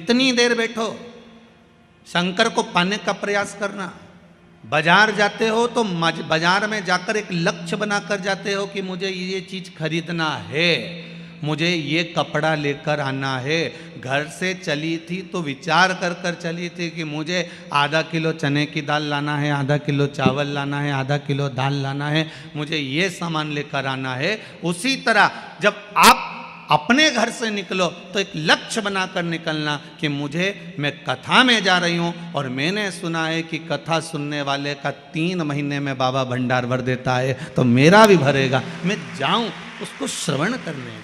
कितनी देर बैठो, शंकर को पाने का प्रयास करना। बाजार जाते हो तो बाजार में जाकर एक लक्ष्य बनाकर जाते हो कि मुझे ये चीज खरीदना है, मुझे ये कपड़ा लेकर आना है। घर से चली थी तो विचार कर कर चली थी कि मुझे आधा किलो चने की दाल लाना है, आधा किलो चावल लाना है, आधा किलो दाल लाना है, मुझे ये सामान लेकर आना है। उसी तरह जब आप अपने घर से निकलो तो एक लक्ष्य बनाकर निकलना कि मैं कथा में जा रही हूं और मैंने सुना है कि कथा सुनने वाले का 3 महीने में बाबा भंडार भर देता है, तो मेरा भी भरेगा। मैं जाऊं उसको श्रवण करने,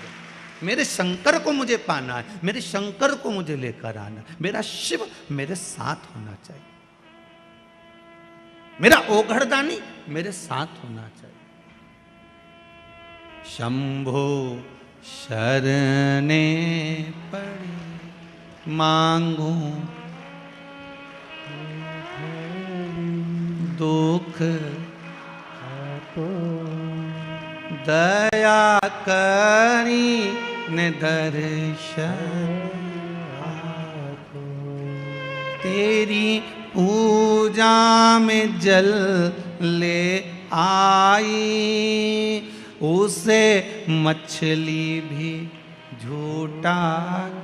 मेरे शंकर को मुझे पाना है, मेरे शंकर को मुझे लेकर आना, मेरा शिव मेरे साथ होना चाहिए, मेरा ओघड़दानी मेरे साथ होना चाहिए। शंभो शरणे पड़ी मांगू दुख दया करी ने दर्शन तेरी पूजा में जल ले आई, उसे मछली भी झूठा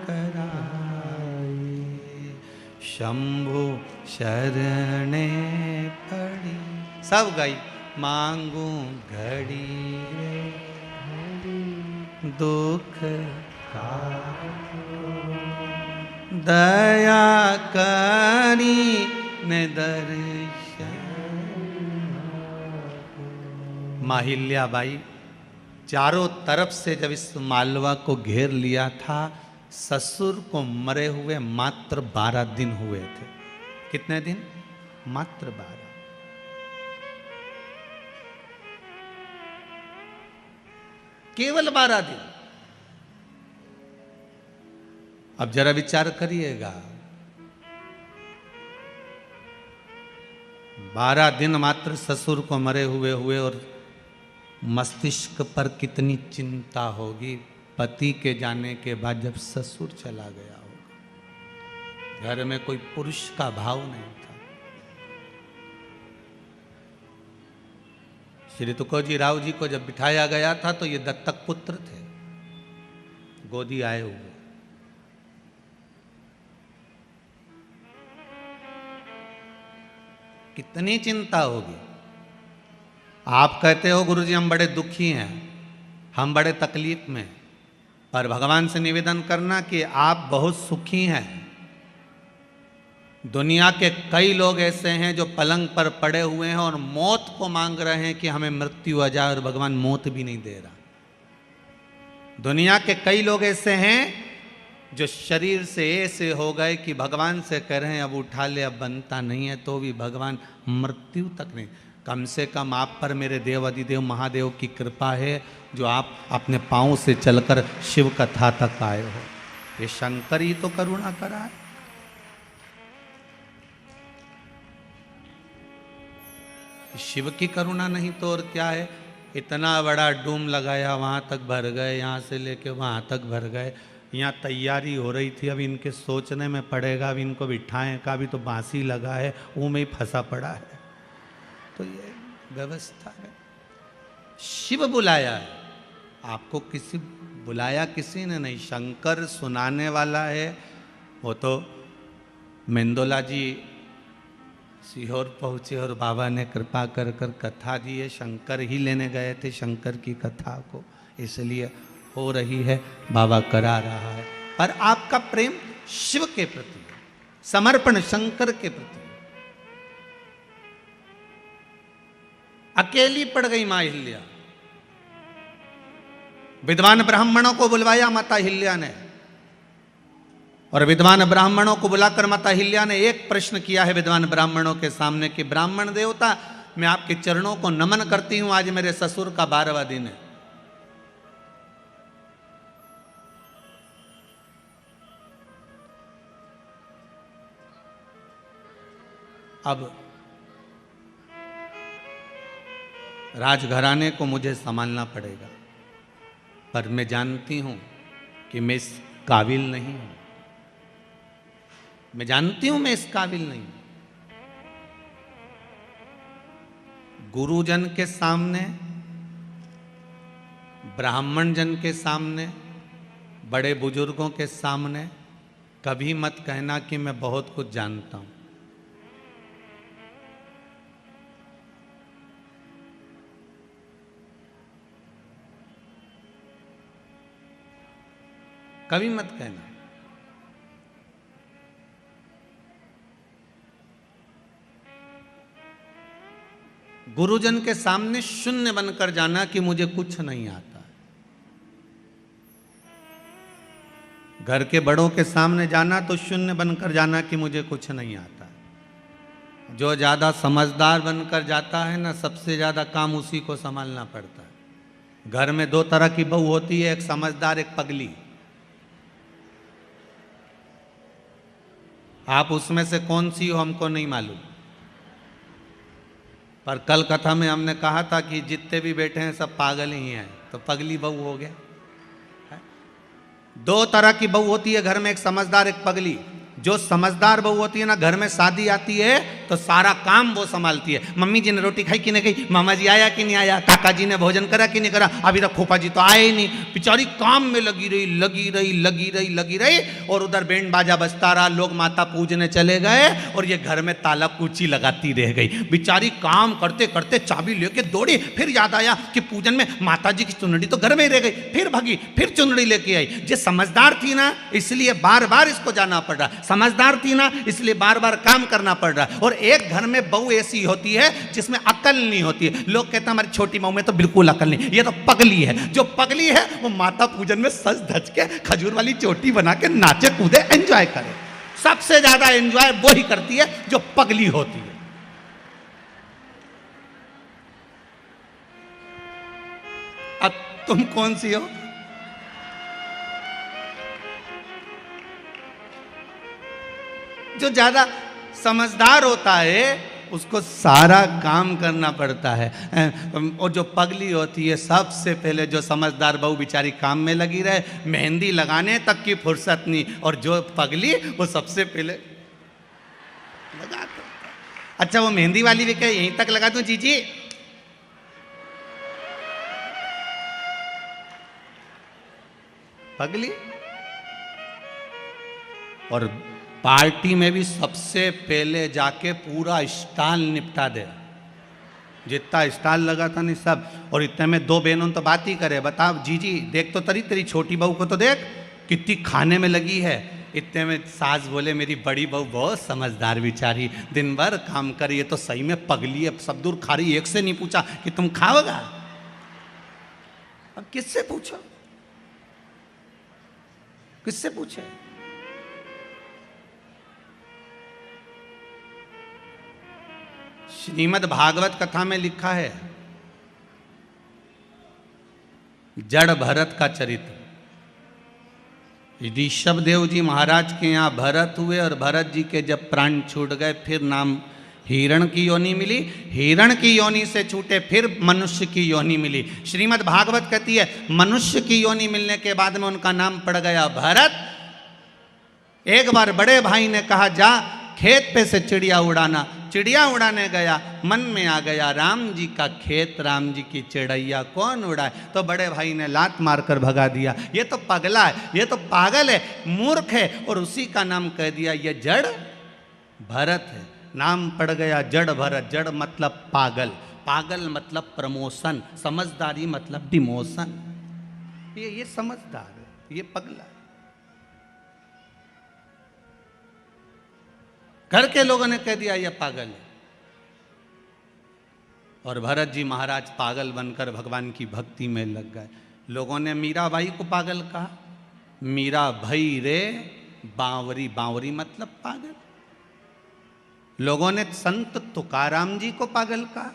कराई। शंभु शरणे पड़ी, सब गई मांगू घड़ी दुख का दया करी ने दर्शन। माहिल्याबाई चारों तरफ से जब इस मालवा को घेर लिया था, ससुर को मरे हुए मात्र 12 दिन हुए थे। कितने दिन? मात्र 12। केवल 12 दिन। अब जरा विचार करिएगा, 12 दिन मात्र ससुर को मरे हुए और मस्तिष्क पर कितनी चिंता होगी पति के जाने के बाद जब ससुर चला गया होगा। घर में कोई पुरुष का भाव नहीं था। श्री तुकोजी राव जी को जब बिठाया गया था तो ये दत्तक पुत्र थे, गोदी आए हुए। कितनी चिंता होगी। आप कहते हो गुरुजी हम बड़े दुखी हैं, हम बड़े तकलीफ में, पर भगवान से निवेदन करना कि आप बहुत सुखी हैं। दुनिया के कई लोग ऐसे हैं जो पलंग पर पड़े हुए हैं और मौत को मांग रहे हैं कि हमें मृत्यु आ जाए, और भगवान मौत भी नहीं दे रहा। दुनिया के कई लोग ऐसे हैं जो शरीर से ऐसे हो गए कि भगवान से कह रहे हैं अब उठा ले, अब बनता नहीं है, तो भी भगवान मृत्यु तक नहीं। कम से कम आप पर मेरे देव अधिदेव महादेव की कृपा है जो आप अपने पांव से चलकर शिव कथा तक आए हो। ये शंकर ही तो करुणा करा है। शिव की करुणा नहीं तो और क्या है। इतना बड़ा डूम लगाया, वहां तक भर गए, यहां से लेके वहां तक भर गए। यहाँ तैयारी हो रही थी, अब इनके सोचने में पड़ेगा, अब इनको बिठाएं का भी तो बांसी लगा है, वो में ही फंसा पड़ा है। तो ये व्यवस्था है। शिव बुलाया है आपको, किसी बुलाया किसी ने नहीं। शंकर सुनाने वाला है। वो तो मेंदोला जी सीहोर पहुँचे और बाबा ने कृपा कर कर कथा दी है। शंकर ही लेने गए थे शंकर की कथा को, इसलिए हो रही है, बाबा करा रहा है। पर आपका प्रेम शिव के प्रति, समर्पण शंकर के प्रति। अकेली पड़ गई मां हिल्या। विद्वान ब्राह्मणों को बुलवाया माता हिल्या ने, और विद्वान ब्राह्मणों को बुलाकर माता हिल्या ने एक प्रश्न किया है विद्वान ब्राह्मणों के सामने कि ब्राह्मण देवता, मैं आपके चरणों को नमन करती हूं, आज मेरे ससुर का 12वां दिन है। अब राजघराने को मुझे संभालना पड़ेगा, पर मैं जानती हूं कि मैं इस काबिल नहीं हूं। मैं जानती हूं मैं इस काबिल नहीं। गुरुजन के सामने, ब्राह्मण जन के सामने, बड़े बुजुर्गों के सामने कभी मत कहना कि मैं बहुत कुछ जानता हूं। कभी मत कहना। गुरुजन के सामने शून्य बनकर जाना कि मुझे कुछ नहीं आता। घर के बड़ों के सामने जाना तो शून्य बनकर जाना कि मुझे कुछ नहीं आता। जो ज्यादा समझदार बनकर जाता है ना, सबसे ज्यादा काम उसी को संभालना पड़ता है। घर में दो तरह की बहू होती है, एक समझदार, एक पगली। आप उसमें से कौन सी हो हमको नहीं मालूम, पर कल कथा में हमने कहा था कि जितने भी बैठे हैं सब पागल ही हैं, तो पगली बहू हो गया। दो तरह की बहू होती है घर में, एक समझदार, एक पगली। जो समझदार बहू होती है ना, घर में शादी आती है तो सारा काम वो संभालती है। मम्मी जी ने रोटी खाई कि नहीं खाई, मामा जी आया कि नहीं आया, काका जी ने भोजन करा कि नहीं करा, अभी तक फूफा जी तो आए ही नहीं। बेचारी काम में लगी रही, लगी रही, लगी रही, लगी रही, और उधर बैंड बाजा बजता रहा, लोग माता पूजने चले गए और ये घर में ताला कुची लगाती रह गई। बेचारी काम करते करते चाबी लेके दौड़ी, फिर याद आया कि पूजन में माता जी की चुनरी तो घर में ही रह गई, फिर भागी, फिर चुनरी लेके आई। ये समझदार थी ना, इसलिए बार बार इसको जाना पड़ रहा। समझदार थी ना, इसलिए बार बार काम करना पड़ रहा। और एक घर में बहू ऐसी होती है जिसमें अकल नहीं होती है। लोग कहते हैं हमारी छोटी बहू में तो बिल्कुल अकल नहीं, ये तो पगली है। जो पगली है वो माता पूजन में सज धज के खजूर वाली चोटी बना के नाचे कूदे, एंजॉय करे। सबसे ज्यादा एंजॉय वो ही करती है जो पगली होती है। अब तुम कौन सी हो? जो ज्यादा समझदार होता है उसको सारा काम करना पड़ता है, और जो पगली होती है सबसे पहले, जो समझदार बहू बेचारी काम में लगी रहे, मेहंदी लगाने तक की फुर्सत नहीं, और जो पगली वो सबसे पहले लगा दो। अच्छा, वो मेहंदी वाली भी कहे यहीं तक लगा दूं जीजी, पगली। और पार्टी में भी सबसे पहले जाके पूरा स्टॉल निपटा दे, जितना स्टॉल लगा था नहीं सब। और इतने में दो बहनों तो बात ही करे, बताओ जीजी देख तो तेरी छोटी बहू को तो देख कितनी खाने में लगी है। इतने में सास बोले मेरी बड़ी बहू बहुत समझदार बेचारी, दिन भर काम करी है, तो सही में पगली है, सब दूर खा रही। एक से नहीं पूछा कि तुम खाओगा, अब किससे पूछो, किससे पूछे? श्रीमद् भागवत कथा में लिखा है, जड़ भरत का चरित्र। ऋषभ देव जी महाराज के यहाँ भरत हुए, और भरत जी के जब प्राण छूट गए फिर नाम हिरण की योनि मिली, हिरण की योनि से छूटे फिर मनुष्य की योनि मिली। श्रीमद् भागवत कहती है मनुष्य की योनि मिलने के बाद में उनका नाम पड़ गया भरत। एक बार बड़े भाई ने कहा जा खेत पे से चिड़िया उड़ाना। चिड़िया उड़ाने गया, मन में आ गया राम जी का खेत, राम जी की चिड़ैया कौन उड़ाए। तो बड़े भाई ने लात मारकर भगा दिया, ये तो पगला है, ये तो पागल है, मूर्ख है, और उसी का नाम कह दिया ये जड़ भरत है। नाम पड़ गया जड़ भरत। जड़ मतलब पागल, पागल मतलब प्रमोशन, समझदारी मतलब डिमोशन। ये समझदार है, ये पगला है। घर के लोगों ने कह दिया यह पागल है, और भरत जी महाराज पागल बनकर भगवान की भक्ति में लग गए। लोगों ने मीराबाई को पागल कहा, मीरा भई रे बावरी, बावरी मतलब पागल। लोगों ने संत तुकाराम जी को पागल कहा,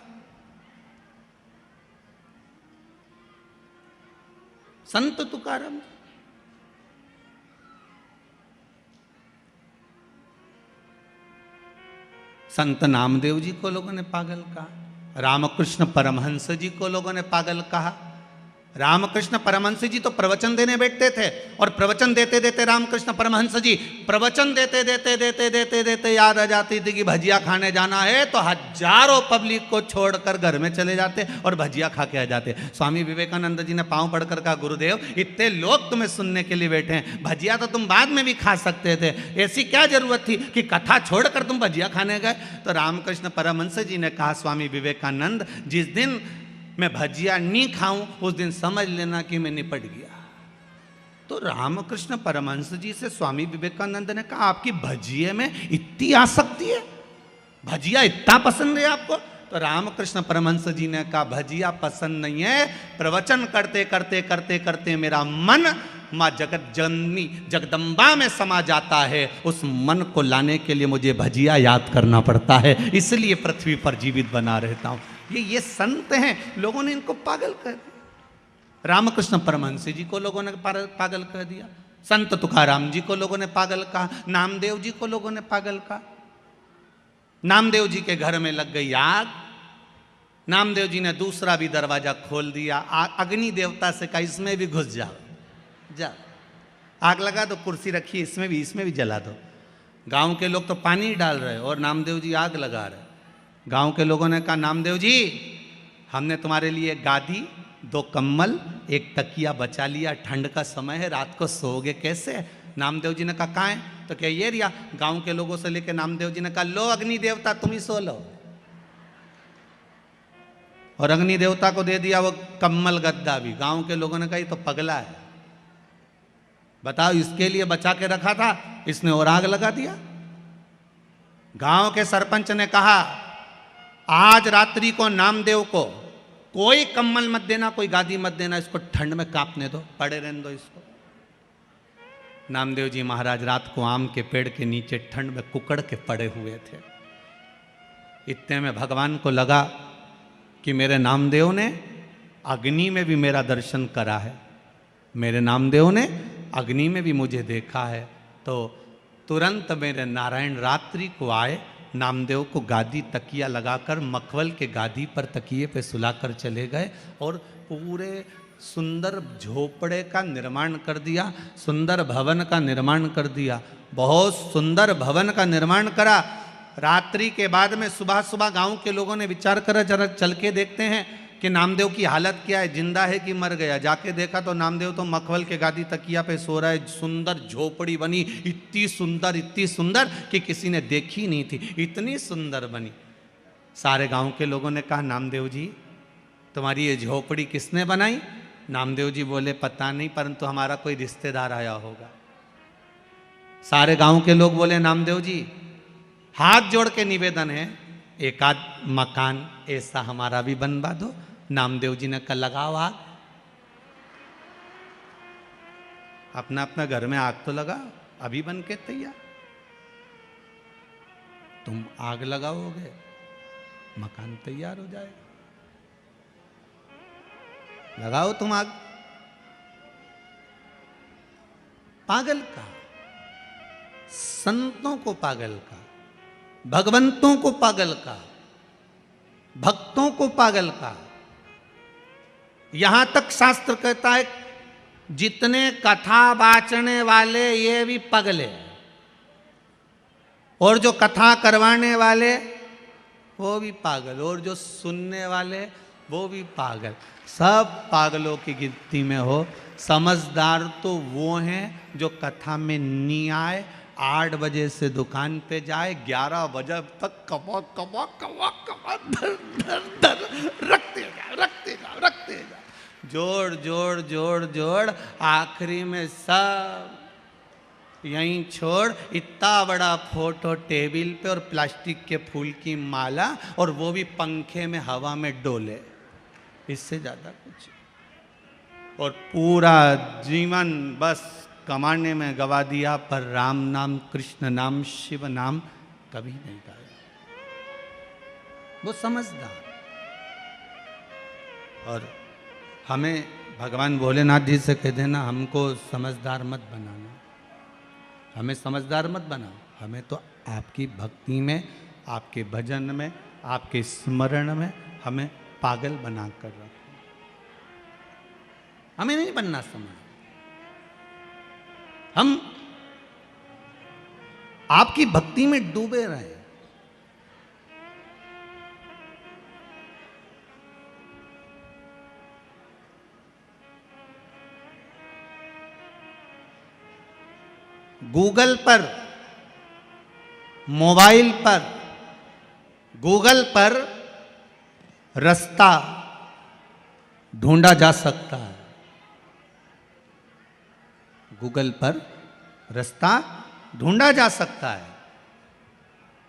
संत तुकाराम। संत नामदेव जी को लोगों ने पागल कहा, रामकृष्ण परमहंस जी को लोगों ने पागल कहा, रामकृष्ण परमहंस जी तो प्रवचन देने बैठते थे और प्रवचन देते देते रामकृष्ण परमहंस जी प्रवचन देते देते देते देते देते याद आ जाती थी कि भजिया खाने जाना है, तो हजारों पब्लिक को छोड़कर घर में चले जाते और भजिया खा के आ जाते। स्वामी विवेकानंद जी ने पांव पड़कर कहा, गुरुदेव इतने लोग तुम्हें सुनने के लिए बैठे हैं, भजिया तो तुम बाद में भी खा सकते थे, ऐसी क्या जरूरत थी कि कथा छोड़कर तुम भजिया खाने गए। तो रामकृष्ण परमहंस जी ने कहा, स्वामी विवेकानंद जिस दिन मैं भजिया नहीं खाऊं उस दिन समझ लेना कि मैं निपट गया। तो रामकृष्ण परमहंस जी से स्वामी विवेकानंद ने कहा, आपकी भजिए में इतनी आसक्ति है, भजिया इतना पसंद है आपको? तो रामकृष्ण परमहंस जी ने कहा, भजिया पसंद नहीं है, प्रवचन करते करते करते करते मेरा मन माँ जगत जननी जगदम्बा में समा जाता है, उस मन को लाने के लिए मुझे भजिया याद करना पड़ता है, इसलिए पृथ्वी पर जीवित बना रहता हूं। ये संत हैं, लोगों ने इनको पागल कर दिया। रामकृष्ण परमहंस जी को लोगों ने पागल कर दिया, संत तुकाराम जी को लोगों ने पागल कहा, नामदेव जी को लोगों ने पागल कहा। नामदेव जी के घर में लग गई आग, नामदेव जी ने दूसरा भी दरवाजा खोल दिया, अग्नि देवता से कहा इसमें भी घुस जाओ, जाओ आग लगा दो, कुर्सी रखी इसमें भी जला दो। गांव के लोग तो पानी डाल रहे और नामदेव जी आग लगा रहे। गांव के लोगों ने कहा, नामदेव जी हमने तुम्हारे लिए गादी, 2 कम्बल, 1 तकिया बचा लिया, ठंड का समय है, रात को सोओगे कैसे? नामदेव जी ने कहा, कहाँ है? तो क्या ये रिया? गांव के लोगों से लेकर नामदेव जी ने कहा, लो अग्नि देवता तुम ही सो लो, और अग्नि देवता को दे दिया वो कम्बल गद्दा भी। गांव के लोगों ने कहा, ये तो पगला है, बताओ इसके लिए बचा के रखा था, इसने और आग लगा दिया। गांव के सरपंच ने कहा, आज रात्रि को नामदेव को कोई कम्बल मत देना, कोई गादी मत देना, इसको ठंड में कांपने दो, पड़े रहने दो इसको। नामदेव जी महाराज रात को आम के पेड़ के नीचे ठंड में कुकड़ के पड़े हुए थे। इतने में भगवान को लगा कि मेरे नामदेव ने अग्नि में भी मेरा दर्शन करा है, मेरे नामदेव ने अग्नि में भी मुझे देखा है। तो तुरंत मेरे नारायण रात्रि को आए, नामदेव को गादी तकिया लगाकर मखवल के गादी पर तकिए पे सुलाकर चले गए और पूरे सुंदर झोपड़े का निर्माण कर दिया, सुंदर भवन का निर्माण कर दिया, बहुत सुंदर भवन का निर्माण करा। रात्रि के बाद में सुबह सुबह गांव के लोगों ने विचार करा, जरा चल के देखते हैं कि नामदेव की हालत क्या है, जिंदा है कि मर गया। जाके देखा तो नामदेव तो मखवल के गादी तकिया पे सो रहा है। सुंदर झोपड़ी बनी, इतनी सुंदर कि किसी ने देखी नहीं थी, इतनी सुंदर बनी। सारे गांव के लोगों ने कहा, नामदेव जी तुम्हारी ये झोपड़ी किसने बनाई? नामदेव जी बोले, पता नहीं, परंतु हमारा कोई रिश्तेदार आया होगा। सारे गांव के लोग बोले, नामदेव जी हाथ जोड़ के निवेदन है, एक आध मकान ऐसा हमारा भी बनवा दो। नामदेव जी ने कहा, लगाओ आग, अपना अपना घर में आग तो लगा, अभी बन के तैयार। तुम आग लगाओगे, मकान तैयार हो जाएगा, लगाओ तुम आग। पागल का, संतों को पागल का, भगवंतों को पागल का, भक्तों को पागल का। यहां तक शास्त्र कहता है जितने कथा बाचने वाले ये भी पगले, और जो कथा करवाने वाले वो भी पागल, और जो सुनने वाले वो भी पागल। सब पागलों की गिनती में हो। समझदार तो वो हैं जो कथा में नहीं आए, 8 बजे से दुकान पे जाए, 11 बजे तक कमा धर धर धर रखते जा, जोड़ आखिरी में सब यहीं छोड़। इतना बड़ा फोटो टेबल पे और प्लास्टिक के फूल की माला, और वो भी पंखे में हवा में डोले, इससे ज्यादा कुछ। और पूरा जीवन बस कमाने में गवा दिया, पर राम नाम, कृष्ण नाम, शिव नाम कभी नहीं गाया। वो समझदार। और हमें भगवान भोलेनाथ जी से कह देना, हमको समझदार मत बनाना, हमें समझदार मत बनाओ, हमें तो आपकी भक्ति में, आपके भजन में, आपके स्मरण में हमें पागल बना कर रखो। हमें नहीं बनना समान। हम आपकी भक्ति में डूबे रहे। गूगल पर, मोबाइल पर, गूगल पर रास्ता ढूंढा जा सकता है। गूगल पर रास्ता ढूंढा जा सकता है,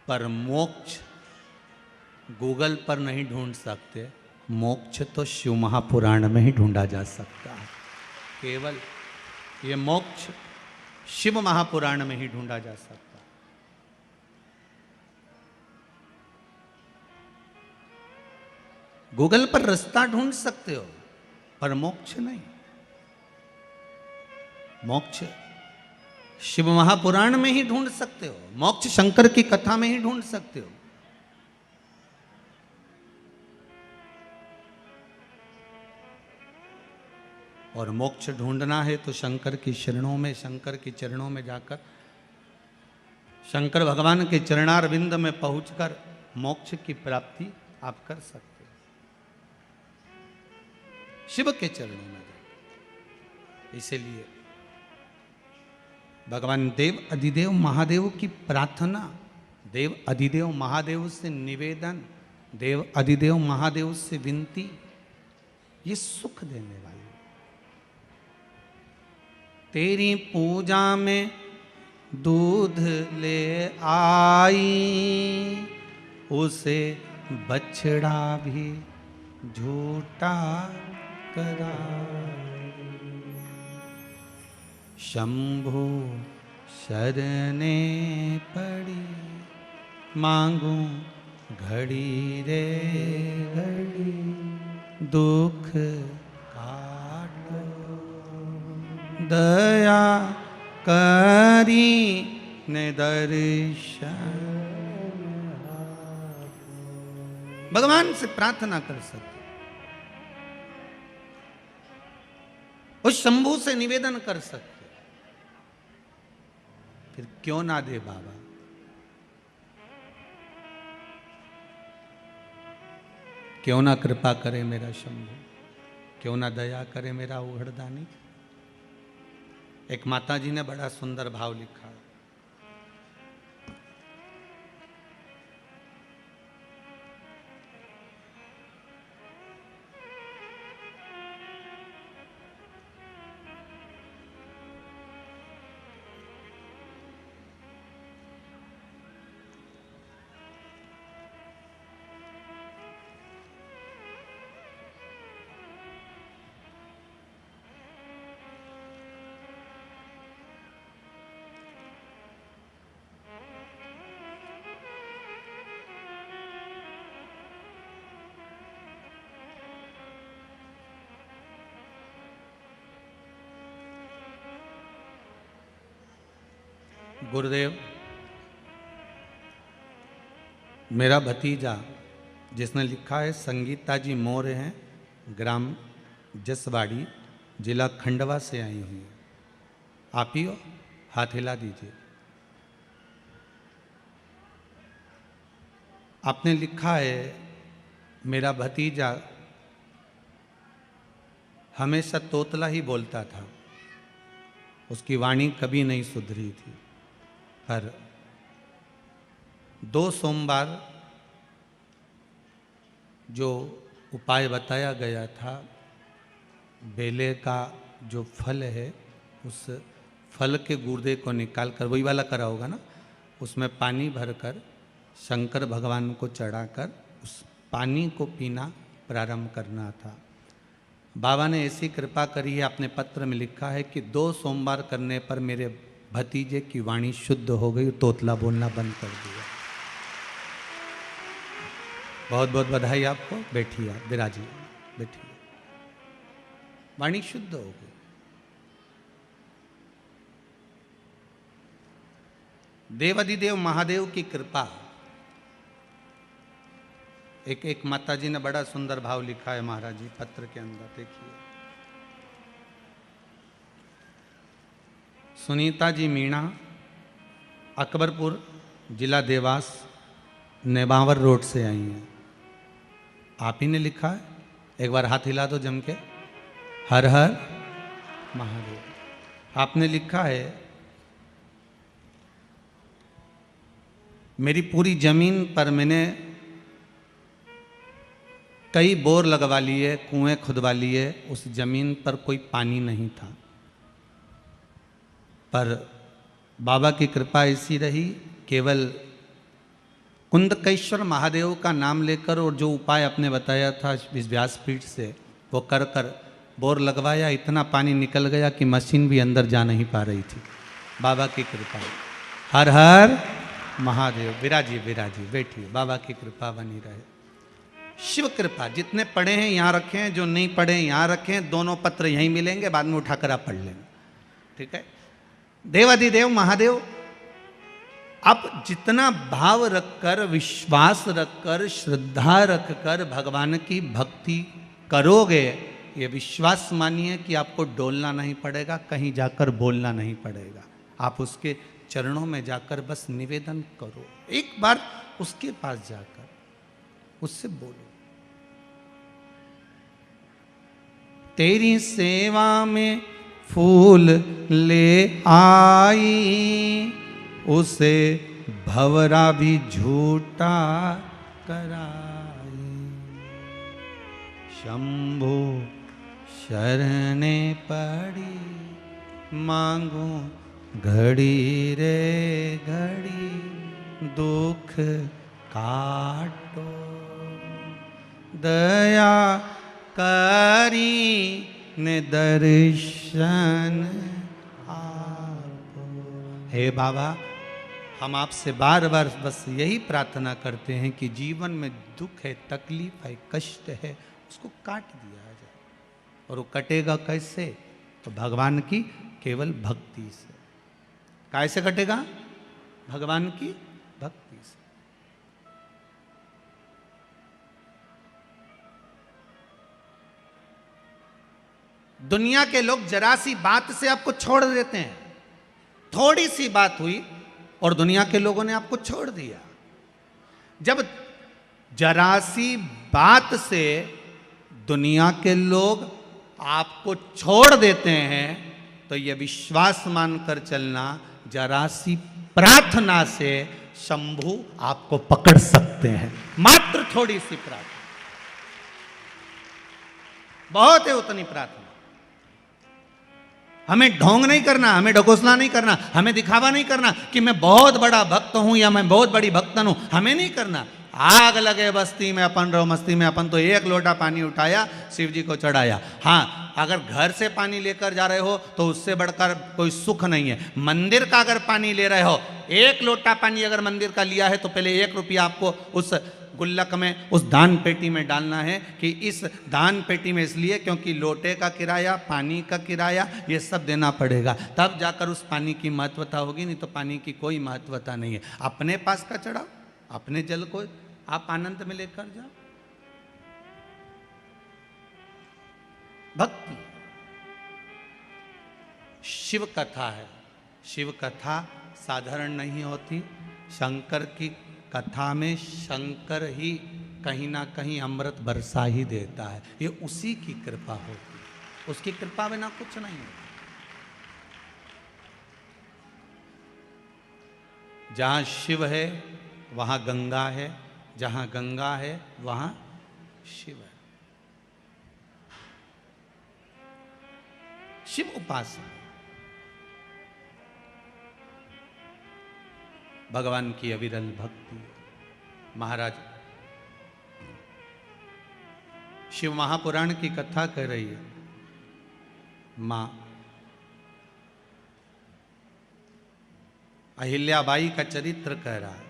पर मोक्ष गूगल पर नहीं ढूंढ सकते। मोक्ष तो शिव महापुराण में ही ढूंढा जा सकता है। केवल ये मोक्ष शिव महापुराण में ही ढूंढा जा सकता है। गूगल पर रास्ता ढूंढ सकते हो, पर मोक्ष नहीं। मोक्ष शिव महापुराण में ही ढूंढ सकते हो। मोक्ष शंकर की कथा में ही ढूंढ सकते हो। और मोक्ष ढूंढना है तो शंकर की शरणों में, शंकर के चरणों में जाकर, शंकर भगवान के चरणारविंद में पहुंचकर मोक्ष की प्राप्ति आप कर सकते हो। शिव के चरणों में जाकर। इसीलिए भगवान देव अधिदेव महादेव की प्रार्थना, देव अधिदेव महादेव से निवेदन, देव अधिदेव महादेव से विनती, ये सुख देने वाली। तेरी पूजा में दूध ले आई, उसे बछड़ा भी झूठा कराई। शंभु शरणे पड़ी, मांगू घड़ी रे घड़ी, दुख काटो दया करी ने दर्शन। भगवान से प्रार्थना कर सकते, उस शंभू से निवेदन कर सकते, फिर क्यों ना दे बाबा। क्यों ना कृपा करे मेरा शंभू, क्यों ना दया करे मेरा उघड़दानी। एक माता जी ने बड़ा सुंदर भाव लिखा है। गुरुदेव, मेरा भतीजा जिसने लिखा है, संगीता जी मोर हैं, ग्राम जसवाड़ी, जिला खंडवा से आई हुई है। आप ही हो? हाथ हिला दीजिए। आपने लिखा है, मेरा भतीजा हमेशा तोतला ही बोलता था, उसकी वाणी कभी नहीं सुधरी थी। पर 2 सोमवार जो उपाय बताया गया था, बेले का जो फल है, उस फल के गुर्दे को निकाल कर, वही वाला करा होगा ना, उसमें पानी भरकर शंकर भगवान को चढ़ाकर उस पानी को पीना प्रारंभ करना था। बाबा ने ऐसी कृपा करी है, आपने पत्र में लिखा है कि 2 सोमवार करने पर मेरे भतीजे की वाणी शुद्ध हो गई, तोतला बोलना बंद कर दिया। बहुत बहुत बधाई आपको। बैठिए, आप विराजिए, बैठिए। वाणी शुद्ध हो गई। देवाधिदेव महादेव की कृपा। एक माता जी ने बड़ा सुंदर भाव लिखा है महाराज जी पत्र के अंदर, देखिए। सुनीता जी मीणा, अकबरपुर, जिला देवास, नेबावर रोड से आई हैं। आप ही ने लिखा है, एक बार हाथ हिला दो जम के। हर हर महादेव। आपने लिखा है, मेरी पूरी जमीन पर मैंने कई बोर लगवा लिए, कुएं खुदवा लिए, उस जमीन पर कोई पानी नहीं था, पर बाबा की कृपा ऐसी रही, केवल कुंदकेश्वर महादेव का नाम लेकर और जो उपाय आपने बताया था इस व्यासपीठ से, वो कर कर बोर लगवाया, इतना पानी निकल गया कि मशीन भी अंदर जा नहीं पा रही थी। बाबा की कृपा। हर हर महादेव। विराजी विराजी, बैठिए, बाबा की कृपा बनी रहे। शिव कृपा। जितने पढ़े हैं यहाँ रखे हैं, जो नहीं पढ़े हैं यहाँ रखे हैं, दोनों पत्र यहीं मिलेंगे, बाद में उठाकर आप पढ़ लेंगे। ठीक है। देवाधिदेव महादेव, आप जितना भाव रखकर, विश्वास रखकर, श्रद्धा रखकर भगवान की भक्ति करोगे, ये विश्वास मानिए कि आपको डोलना नहीं पड़ेगा, कहीं जाकर बोलना नहीं पड़ेगा। आप उसके चरणों में जाकर बस निवेदन करो, एक बार उसके पास जाकर उससे बोलो। तेरी सेवा में फूल ले आई, उसे भवरा भी झूठा कराई। शंभो शरणे पड़ी, मांगू घड़ी रे घड़ी, दुख काटो दया करी ने दर्शन आपो। हे बाबा, हम आपसे बार बार बस यही प्रार्थना करते हैं कि जीवन में दुख है, तकलीफ है, कष्ट है, उसको काट दिया जाए। और वो कटेगा कैसे? तो भगवान की केवल भक्ति से। कैसे कटेगा? भगवान की भक्ति से। दुनिया के लोग जरा सी बात से आपको छोड़ देते हैं। थोड़ी सी बात हुई और दुनिया के लोगों ने आपको छोड़ दिया। जब जरा सी बात से दुनिया के लोग आपको छोड़ देते हैं, तो यह विश्वास मानकर चलना, जरा सी प्रार्थना से शंभु आपको पकड़ सकते हैं। मात्र थोड़ी सी प्रार्थना, बहुत है उतनी प्रार्थना। हमें ढोंग नहीं करना, हमें ढकोसला नहीं करना, हमें दिखावा नहीं करना कि मैं बहुत बड़ा भक्त हूं या मैं बहुत बड़ी भक्तन हूं। हमें नहीं करना। आग लगे बस्ती में अपन रहो मस्ती में, अपन तो एक लोटा पानी उठाया, शिव जी को चढ़ाया। हाँ, अगर घर से पानी लेकर जा रहे हो तो उससे बढ़कर कोई सुख नहीं है। मंदिर का अगर पानी ले रहे हो, एक लोटा पानी अगर मंदिर का लिया है, तो पहले 1 रुपया आपको उस गुल्लक में, उस दान पेटी में डालना है। कि इस दान पेटी में इसलिए क्योंकि लोटे का किराया, पानी का किराया, ये सब देना पड़ेगा, तब जाकर उस पानी की महत्वता होगी, नहीं तो पानी की कोई महत्वता नहीं है। अपने पास का चढ़ाओ, अपने जल को आप आनंद में लेकर जाओ। भक्ति शिव कथा है। शिव कथा साधारण नहीं होती। शंकर की कथा में शंकर ही कहीं ना कहीं अमृत बरसा ही देता है। ये उसी की कृपा होती है, उसकी कृपा बिना कुछ नहीं होता। जहां शिव है वहां गंगा है, जहां गंगा है वहां शिव है। शिव उपासना, भगवान की अविरल भक्ति। महाराज शिव महापुराण की कथा कह रही है। मां अहिल्याबाई का चरित्र कह रहा है।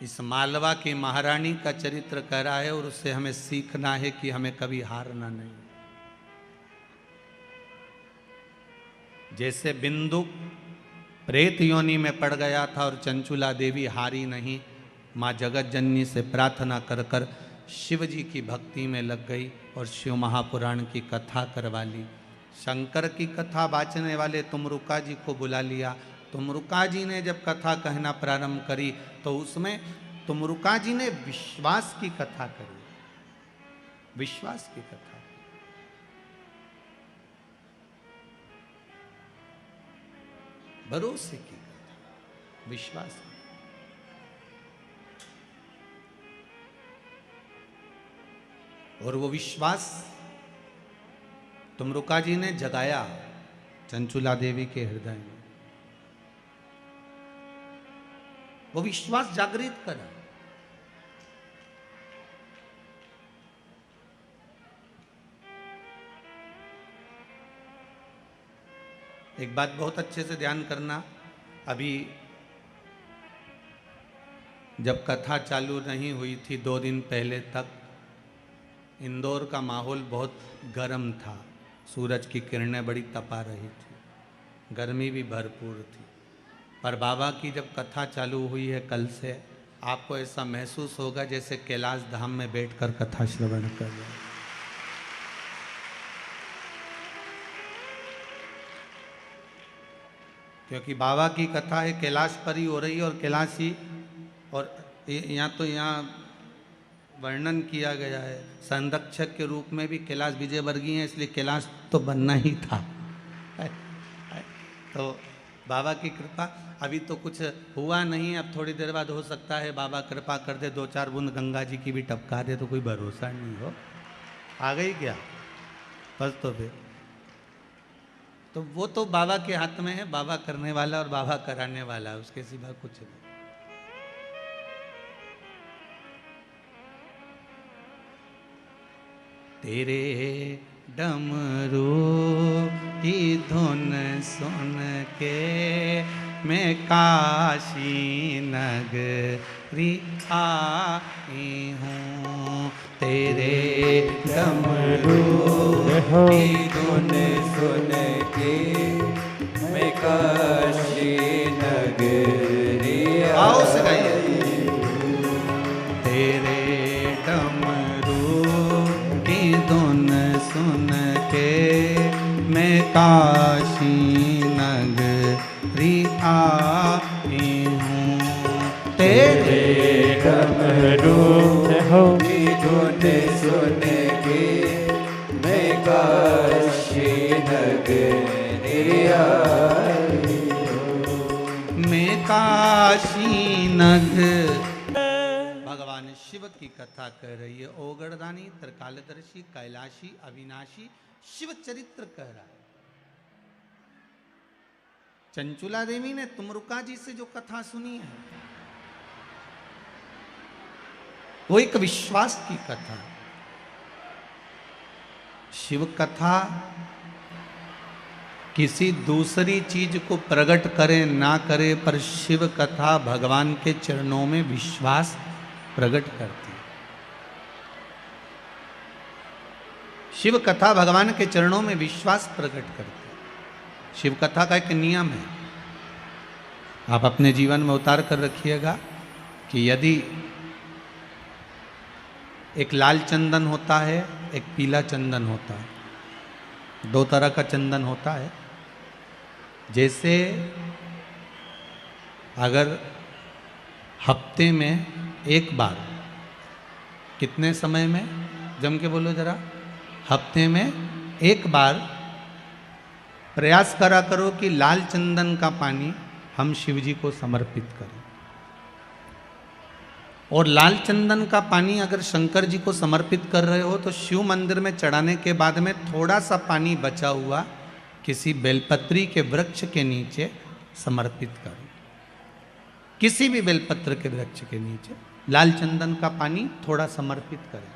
इस मालवा की महारानी का चरित्र कह रहा है, और उससे हमें सीखना है कि हमें कभी हारना नहीं। जैसे बिंदु प्रेत योनि में पड़ गया था और चंचुला देवी हारी नहीं, माँ जगत जननी से प्रार्थना कर कर शिव जी की भक्ति में लग गई और शिव महापुराण की कथा करवा ली। शंकर की कथा बाचने वाले तुमरुका जी को बुला लिया। तुमरुका जी ने जब कथा कहना प्रारंभ करी तो उसमें तुमरुका जी ने विश्वास की कथा करी, विश्वास की कथा, भरोसे की कथा, विश्वास की। और वो विश्वास तुमरुका जी ने जगाया चंचुला देवी के हृदय में, वो विश्वास जागृत करा। एक बात बहुत अच्छे से ध्यान करना, अभी जब कथा चालू नहीं हुई थी 2 दिन पहले तक इंदौर का माहौल बहुत गर्म था, सूरज की किरणें बड़ी तपा रही थी, गर्मी भी भरपूर थी। पर बाबा की जब कथा चालू हुई है कल से, आपको ऐसा महसूस होगा जैसे कैलाश धाम में बैठकर कथा श्रवण कर रहे हैं। क्योंकि बाबा की कथा है कैलाश पर ही हो रही है, और कैलाशी, और यहाँ तो यहाँ वर्णन किया गया है संरक्षक के रूप में भी कैलाश विजयवर्गीय है, इसलिए कैलाश तो बनना ही था। तो बाबा की कृपा, अभी तो कुछ हुआ नहीं, अब थोड़ी देर बाद हो सकता है बाबा कृपा कर दे, 2-4 बूंद गंगा जी की भी टपका दे, तो कोई भरोसा नहीं हो, आ गई क्या बस। तो फिर तो वो तो बाबा के हाथ में है, बाबा करने वाला और बाबा कराने वाला, उसके सिवा कुछ नहीं। तेरे डमरू की धुन सुन के मैं काशी नगरी आई हूँ, तेरे डमरू की धुन सुन के मैं काशी नगरी आओ सगाइए। तेरे डमरू की धुन सुन के मैं काशी नगरी आई हूँ, तेरे डमरू की धुन सुन के मैं काशी नगरी आई हूँ, मैं काशी नगर। भगवान शिव की कथा कह रही है, ओगड़दानी, त्रिकालदर्शी, कैलाशी, अविनाशी शिव चरित्र कह रहा है। चंचुला देवी ने तुमरुका जी से जो कथा सुनी है वो एक विश्वास की कथा। शिव कथा किसी दूसरी चीज को प्रकट करे ना करे, पर शिव कथा भगवान के चरणों में विश्वास प्रकट करती है। शिव कथा भगवान के चरणों में विश्वास प्रकट करती है। शिव कथा का एक नियम है, आप अपने जीवन में उतार कर रखिएगा कि यदि एक लाल चंदन होता है, एक पीला चंदन होता है, 2 तरह का चंदन होता है। जैसे अगर हफ्ते में एक बार, कितने समय में, जम के बोलो जरा, हफ्ते में एक बार प्रयास करा करो कि लाल चंदन का पानी हम शिव जी को समर्पित करें। और लाल चंदन का पानी अगर शंकर जी को समर्पित कर रहे हो तो शिव मंदिर में चढ़ाने के बाद में थोड़ा सा पानी बचा हुआ किसी बेलपत्री के वृक्ष के नीचे समर्पित करो। किसी भी बेलपत्र के वृक्ष के नीचे लाल चंदन का पानी थोड़ा समर्पित करें।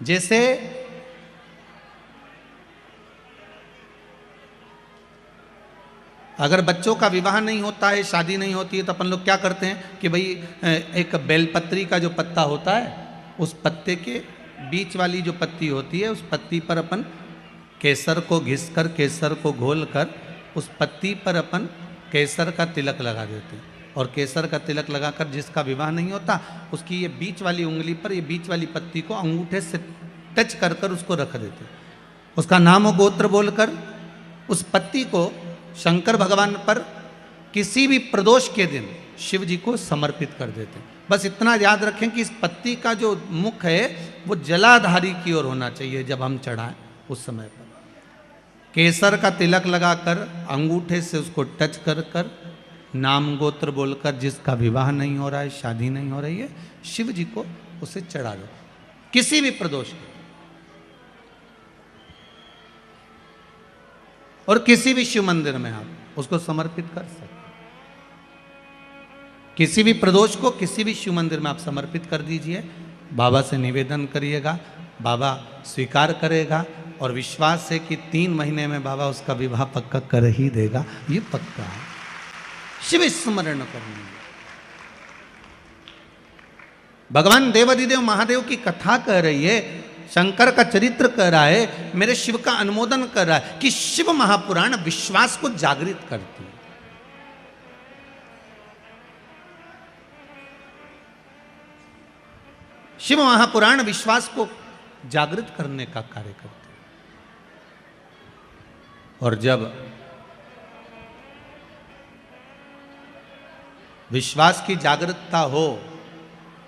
जैसे अगर बच्चों का विवाह नहीं होता है, शादी नहीं होती है, तो अपन लोग क्या करते हैं कि भाई एक बेलपत्री का जो पत्ता होता है, उस पत्ते के बीच वाली जो पत्ती होती है, उस पत्ती पर अपन केसर को घिसकर, केसर को घोलकर उस पत्ती पर अपन केसर का तिलक लगा देते हैं। और केसर का तिलक लगाकर जिसका विवाह नहीं होता, उसकी ये बीच वाली उंगली पर, ये बीच वाली पत्ती को अंगूठे से टच कर कर उसको रख देते हैं। उसका नाम और गोत्र बोलकर उस पत्ती को शंकर भगवान पर किसी भी प्रदोष के दिन शिव जी को समर्पित कर देते हैं। बस इतना याद रखें कि इस पत्ती का जो मुख है वो जलाधारी की ओर होना चाहिए जब हम चढ़ाएं उस समय पर। केसर का तिलक लगाकर अंगूठे से उसको टच कर कर नाम गोत्र बोलकर, जिसका विवाह नहीं हो रहा है, शादी नहीं हो रही है, शिव जी को उसे चढ़ा दो किसी भी प्रदोष के। और किसी भी शिव मंदिर में आप उसको समर्पित कर सकते हैं। किसी भी प्रदोष को किसी भी शिव मंदिर में आप समर्पित कर दीजिए, बाबा से निवेदन करिएगा, बाबा स्वीकार करेगा और विश्वास है कि 3 महीने में बाबा उसका विवाह पक्का कर ही देगा। ये पक्का है। शिव स्मरण करने, भगवान देवाधिदेव महादेव की कथा कह रही है, शंकर का चरित्र कह रहा है, मेरे शिव का अनुमोदन कर रहा है कि शिव महापुराण विश्वास को जागृत करती है। शिव महापुराण विश्वास को जागृत करने का कार्य करते हैं। और जब विश्वास की जागृतता हो,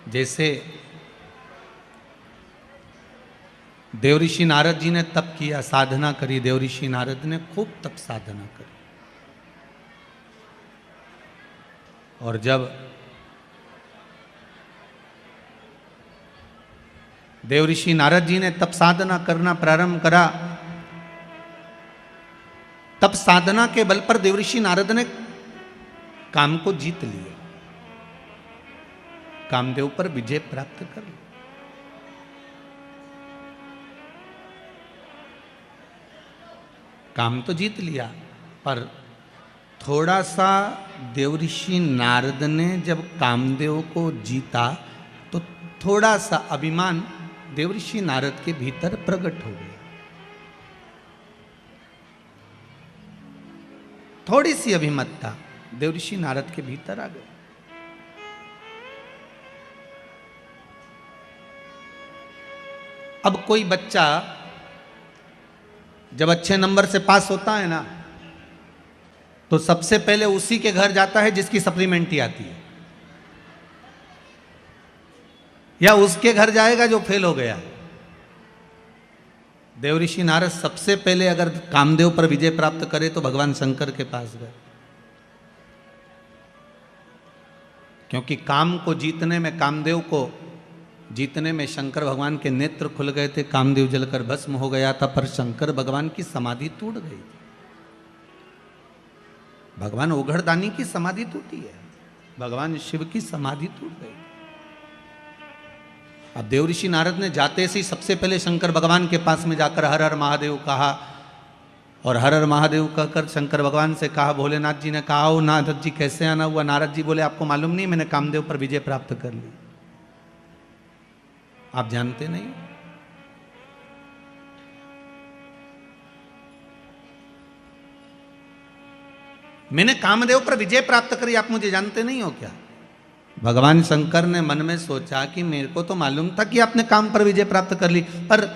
जैसे देवऋषि नारद जी ने तप किया, साधना करी, देवऋषि नारद ने खूब तप साधना करी। और जब देवऋषि नारद जी ने तप साधना करना प्रारंभ करा, तप साधना के बल पर देवऋषि नारद ने काम को जीत लिया, कामदेव पर विजय प्राप्त कर ली। काम तो जीत लिया, पर थोड़ा सा देवऋषि नारद ने जब कामदेव को जीता तो थोड़ा सा अभिमान देवऋषि नारद के भीतर प्रकट हो गया। थोड़ी सी अभिमतता देवऋषि नारद के भीतर आ गई। अब कोई बच्चा जब अच्छे नंबर से पास होता है ना, तो सबसे पहले उसी के घर जाता है जिसकी सप्लीमेंट्री आती है, या उसके घर जाएगा जो फेल हो गया। देवऋषि नारद सबसे पहले अगर कामदेव पर विजय प्राप्त करे तो भगवान शंकर के पास गए, क्योंकि काम को जीतने में, कामदेव को जीतने में शंकर भगवान के नेत्र खुल गए थे, कामदेव जलकर भस्म हो गया था, पर शंकर भगवान की समाधि टूट गई थी। भगवान ओघड़दानी की समाधि टूटी है, भगवान शिव की समाधि टूट गई। अब देवऋषि नारद ने जाते से ही सबसे पहले शंकर भगवान के पास में जाकर हर हर महादेव कहा, और हर हर महादेव कहकर शंकर भगवान से कहा। भोलेनाथ जी ने कहा, ओ नारद जी कैसे आना हुआ? नारद जी बोले, आपको मालूम नहीं, मैंने कामदेव पर विजय प्राप्त कर ली। आप जानते नहीं? मैंने कामदेव पर विजय प्राप्त करी, आप मुझे जानते नहीं हो क्या? भगवान शंकर ने मन में सोचा कि मेरे को तो मालूम था कि आपने काम पर विजय प्राप्त कर ली, पर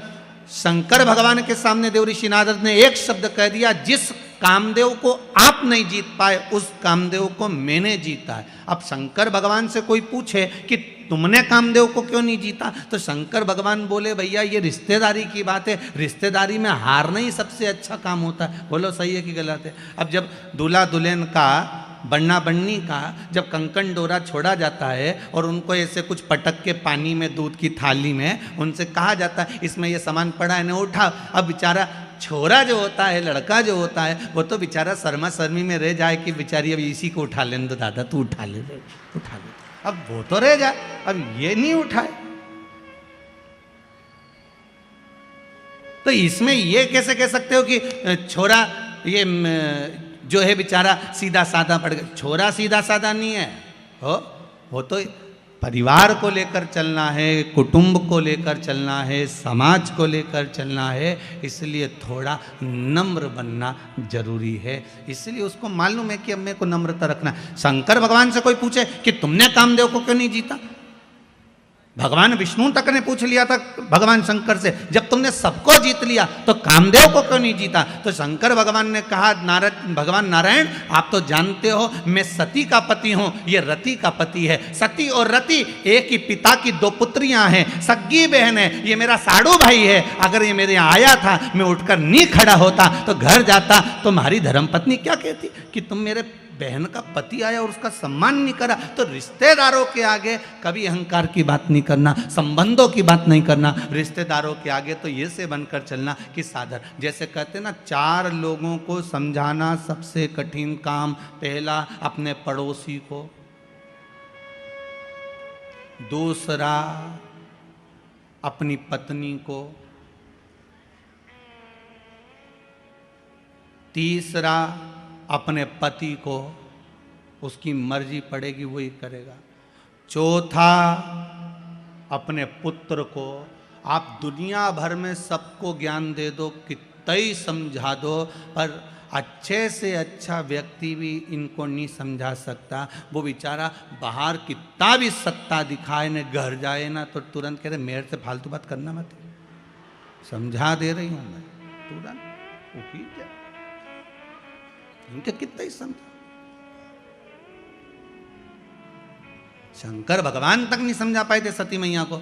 शंकर भगवान के सामने देवऋषि नारद ने एक शब्द कह दिया, जिस कामदेव को आप नहीं जीत पाए उस कामदेव को मैंने जीता है। अब शंकर भगवान से कोई पूछे कि तुमने कामदेव को क्यों नहीं जीता, तो शंकर भगवान बोले, भैया ये रिश्तेदारी की बात है, रिश्तेदारी में हारना ही सबसे अच्छा काम होता है। बोलो सही है कि गलत है? अब जब दूल्हा दुल्हन का, बन्ना बन्नी का जब कंकन डोरा छोड़ा जाता है और उनको ऐसे कुछ पटक के पानी में, दूध की थाली में उनसे कहा जाता है इसमें ये सामान पड़ा है ना, उठा। अब बेचारा छोरा जो होता है, लड़का जो होता है, वो तो बेचारा शर्मा शर्मी में रह जाए कि बेचारी अब इसी को उठा लेने दो, दादा तू उठा ले, उठा ले। अब वो तो रह जाए, अब ये नहीं उठाए। तो इसमें ये कैसे कह सकते हो कि छोरा ये जो है बेचारा सीधा साधा पड़ गया? छोरा सीधा साधा नहीं है, वो तो परिवार को लेकर चलना है, कुटुंब को लेकर चलना है, समाज को लेकर चलना है, इसलिए थोड़ा नम्र बनना जरूरी है। इसलिए उसको मालूम है कि अब मेरे को नम्रता रखना है। शंकर भगवान से कोई पूछे कि तुमने कामदेव को क्यों नहीं जीता, भगवान विष्णु तक ने पूछ लिया था भगवान शंकर से, जब तुमने सबको जीत लिया तो कामदेव को क्यों नहीं जीता? तो शंकर भगवान ने कहा, भगवान नारायण आप तो जानते हो मैं सती का पति हूं, ये रति का पति है। सती और रति एक ही पिता की दो पुत्रियां हैं, सग्गी बहन है, ये मेरा साड़ू भाई है। अगर ये मेरे यहाँ आया था, मैं उठकर नहीं खड़ा होता तो घर जाता, तो हमारी धर्मपत्नी क्या कहती कि तुम मेरे बहन का पति आया और उसका सम्मान नहीं करा। तो रिश्तेदारों के आगे कभी अहंकार की बात नहीं करना, संबंधों की बात नहीं करना। रिश्तेदारों के आगे तो ये से बनकर चलना कि सादर, जैसे कहते ना, 4 लोगों को समझाना सबसे कठिन काम। पहला अपने पड़ोसी को, दूसरा अपनी पत्नी को, तीसरा अपने पति को, उसकी मर्जी पड़ेगी वही करेगा। चौथा अपने पुत्र को। आप दुनिया भर में सबको ज्ञान दे दो, कितना ही समझा दो, पर अच्छे से अच्छा व्यक्ति भी इनको नहीं समझा सकता। वो बेचारा बाहर कितना भी सत्ता दिखाए न, घर जाए ना तो तुरंत कह रहे मेरे से फालतू बात करना मत, समझा दे रही हूं मैं, तुरंत वो की क्या, इनके कितना ही समझा। शंकर भगवान तक नहीं समझा पाए थे सती मैया को।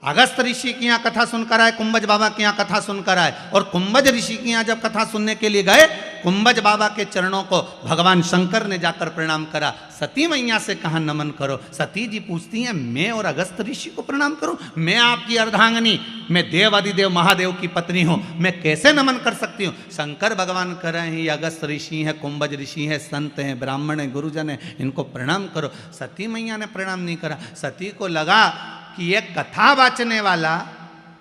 अगस्त ऋषि की यहाँ कथा सुनकर आए, कुंभज बाबा की यहाँ कथा सुनकर आए, और कुंभज ऋषि की यहाँ जब कथा सुनने के लिए गए, कुंभज बाबा के चरणों को भगवान शंकर ने जाकर प्रणाम करा। सती मैया से कहा नमन करो। सती जी पूछती हैं मैं और अगस्त ऋषि को प्रणाम करूं? मैं आपकी अर्धांगनी, मैं देवादिदेव महादेव की पत्नी हूं, मैं कैसे नमन कर सकती हूं? शंकर भगवान कह रहे हैं ये अगस्त ऋषि हैं, कुंभज ऋषि हैं, संत हैं, ब्राह्मण हैं, गुरुजन हैं, इनको प्रणाम करो। सती मैया ने प्रणाम नहीं करा। सती को लगा कि ये कथा वाचने वाला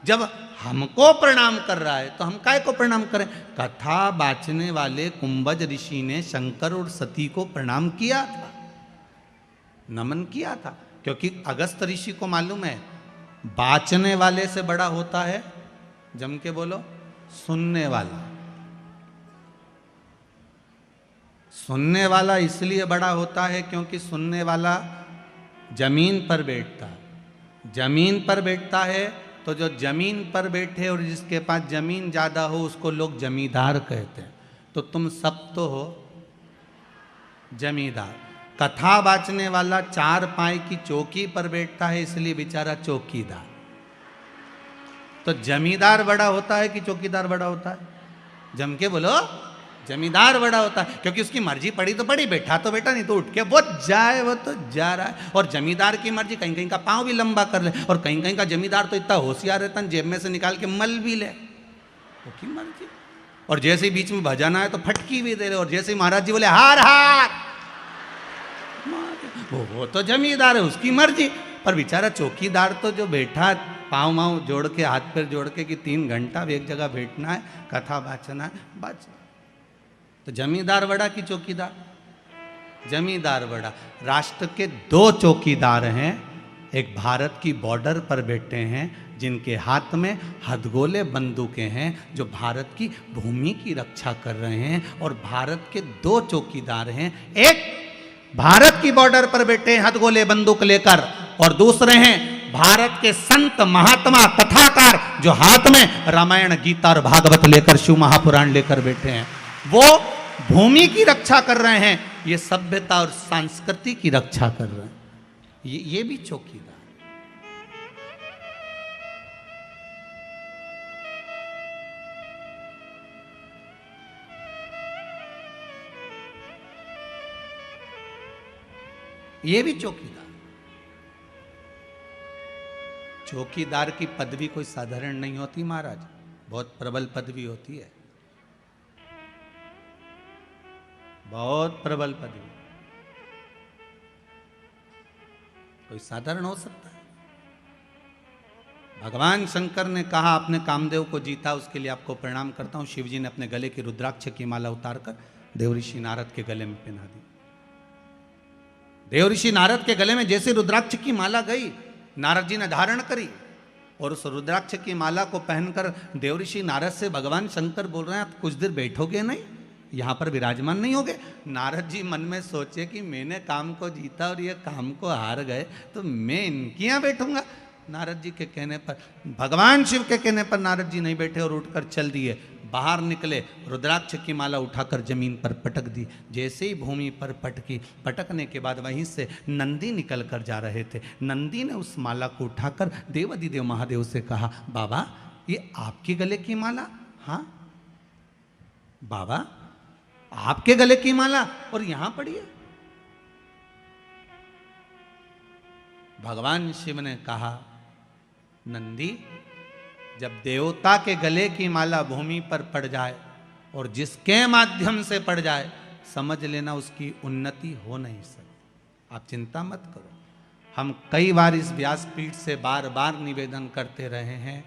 जब हमको प्रणाम कर रहा है तो हम काय को प्रणाम करें? कथा वाचने वाले कुंभज ऋषि ने शंकर और सती को प्रणाम किया था, नमन किया था, क्योंकि अगस्त ऋषि को मालूम है वाचने वाले से बड़ा होता है, जम के बोलो, सुनने वाला। सुनने वाला इसलिए बड़ा होता है क्योंकि सुनने वाला जमीन पर बैठता है। जमीन पर बैठता है तो जो जमीन पर बैठे और जिसके पास जमीन ज़्यादा हो उसको लोग जमींदार कहते हैं। तो तुम सब तो हो जमींदार। कथा बाचने वाला 4 पाई की चौकी पर बैठता है इसलिए बेचारा चौकीदार। तो जमींदार बड़ा होता है कि चौकीदार बड़ा होता है? जम के बोलो, जमींदार बड़ा होता है, क्योंकि उसकी मर्जी पड़ी तो पड़ी, बैठा तो बैठा, नहीं तो उठ के वो जाए, वो तो जा रहा है। और जमींदार की मर्जी कहीं कहीं का पाँव भी लंबा कर ले, और कहीं कहीं का जमींदार तो इतना होशियार रहता है जेब में से निकाल के मल भी ले, वो की मर्जी। और जैसे ही बीच में भजन आए तो फटकी भी दे रहे, और जैसे ही महाराज जी बोले हार हार, वो तो जमींदार है, उसकी मर्जी। पर बेचारा चौकीदार तो जो बैठा पाँव माँव जोड़ के, हाथ पैर जोड़ के कि 3 घंटा एक जगह बैठना है, कथा बाचना है, बच। तो जमींदार बड़ा कि चौकीदार? जमींदार बड़ा। राष्ट्र के 2 चौकीदार हैं, एक भारत की बॉर्डर पर बैठे हैं जिनके हाथ में हथगोले बंदूकें हैं, जो भारत की भूमि की रक्षा कर रहे हैं। और भारत के 2 चौकीदार हैं, एक भारत की बॉर्डर पर बैठे हैं हथगोले बंदूक लेकर, और दूसरे हैं भारत के संत महात्मा कथाकार जो हाथ में रामायण गीता और भागवत लेकर, शिव महापुराण लेकर बैठे हैं। वो भूमि की रक्षा कर रहे हैं, ये सभ्यता और संस्कृति की रक्षा कर रहे हैं। ये भी चौकीदार। ये भी चौकीदार। चौकीदार की पदवी कोई साधारण नहीं होती महाराज, बहुत प्रबल पदवी होती है, बहुत प्रबल पदवी। कोई साधारण हो सकता है? भगवान शंकर ने कहा आपने कामदेव को जीता, उसके लिए आपको प्रणाम करता हूं। शिवजी ने अपने गले की रुद्राक्ष की माला उतारकर देवऋषि नारद के गले में पहना दी। देवऋषि नारद के गले में जैसे रुद्राक्ष की माला गई, नारद जी ने धारण करी, और उस रुद्राक्ष की माला को पहनकर देवऋषि नारद से भगवान शंकर बोल रहे हैं आप कुछ देर बैठोगे नहीं? यहाँ पर विराजमान नहीं हो गए। नारद जी मन में सोचे कि मैंने काम को जीता और ये काम को हार गए, तो मैं इनके यहाँ बैठूंगा। नारद जी के कहने पर, भगवान शिव के कहने पर नारद जी नहीं बैठे और उठकर चल दिए। बाहर निकले, रुद्राक्ष की माला उठाकर जमीन पर पटक दी। जैसे ही भूमि पर पटकी, पटकने के बाद वहीं से नंदी निकल कर जा रहे थे। नंदी ने उस माला को उठाकर देवाधिदेव महादेव से कहा, बाबा ये आपके गले की माला? हाँ बाबा आपके गले की माला और यहां पड़ी है। भगवान शिव ने कहा, नंदी जब देवता के गले की माला भूमि पर पड़ जाए और जिसके माध्यम से पड़ जाए, समझ लेना उसकी उन्नति हो नहीं सकती। आप चिंता मत करो। हम कई बार इस व्यासपीठ से बार बार निवेदन करते रहे हैं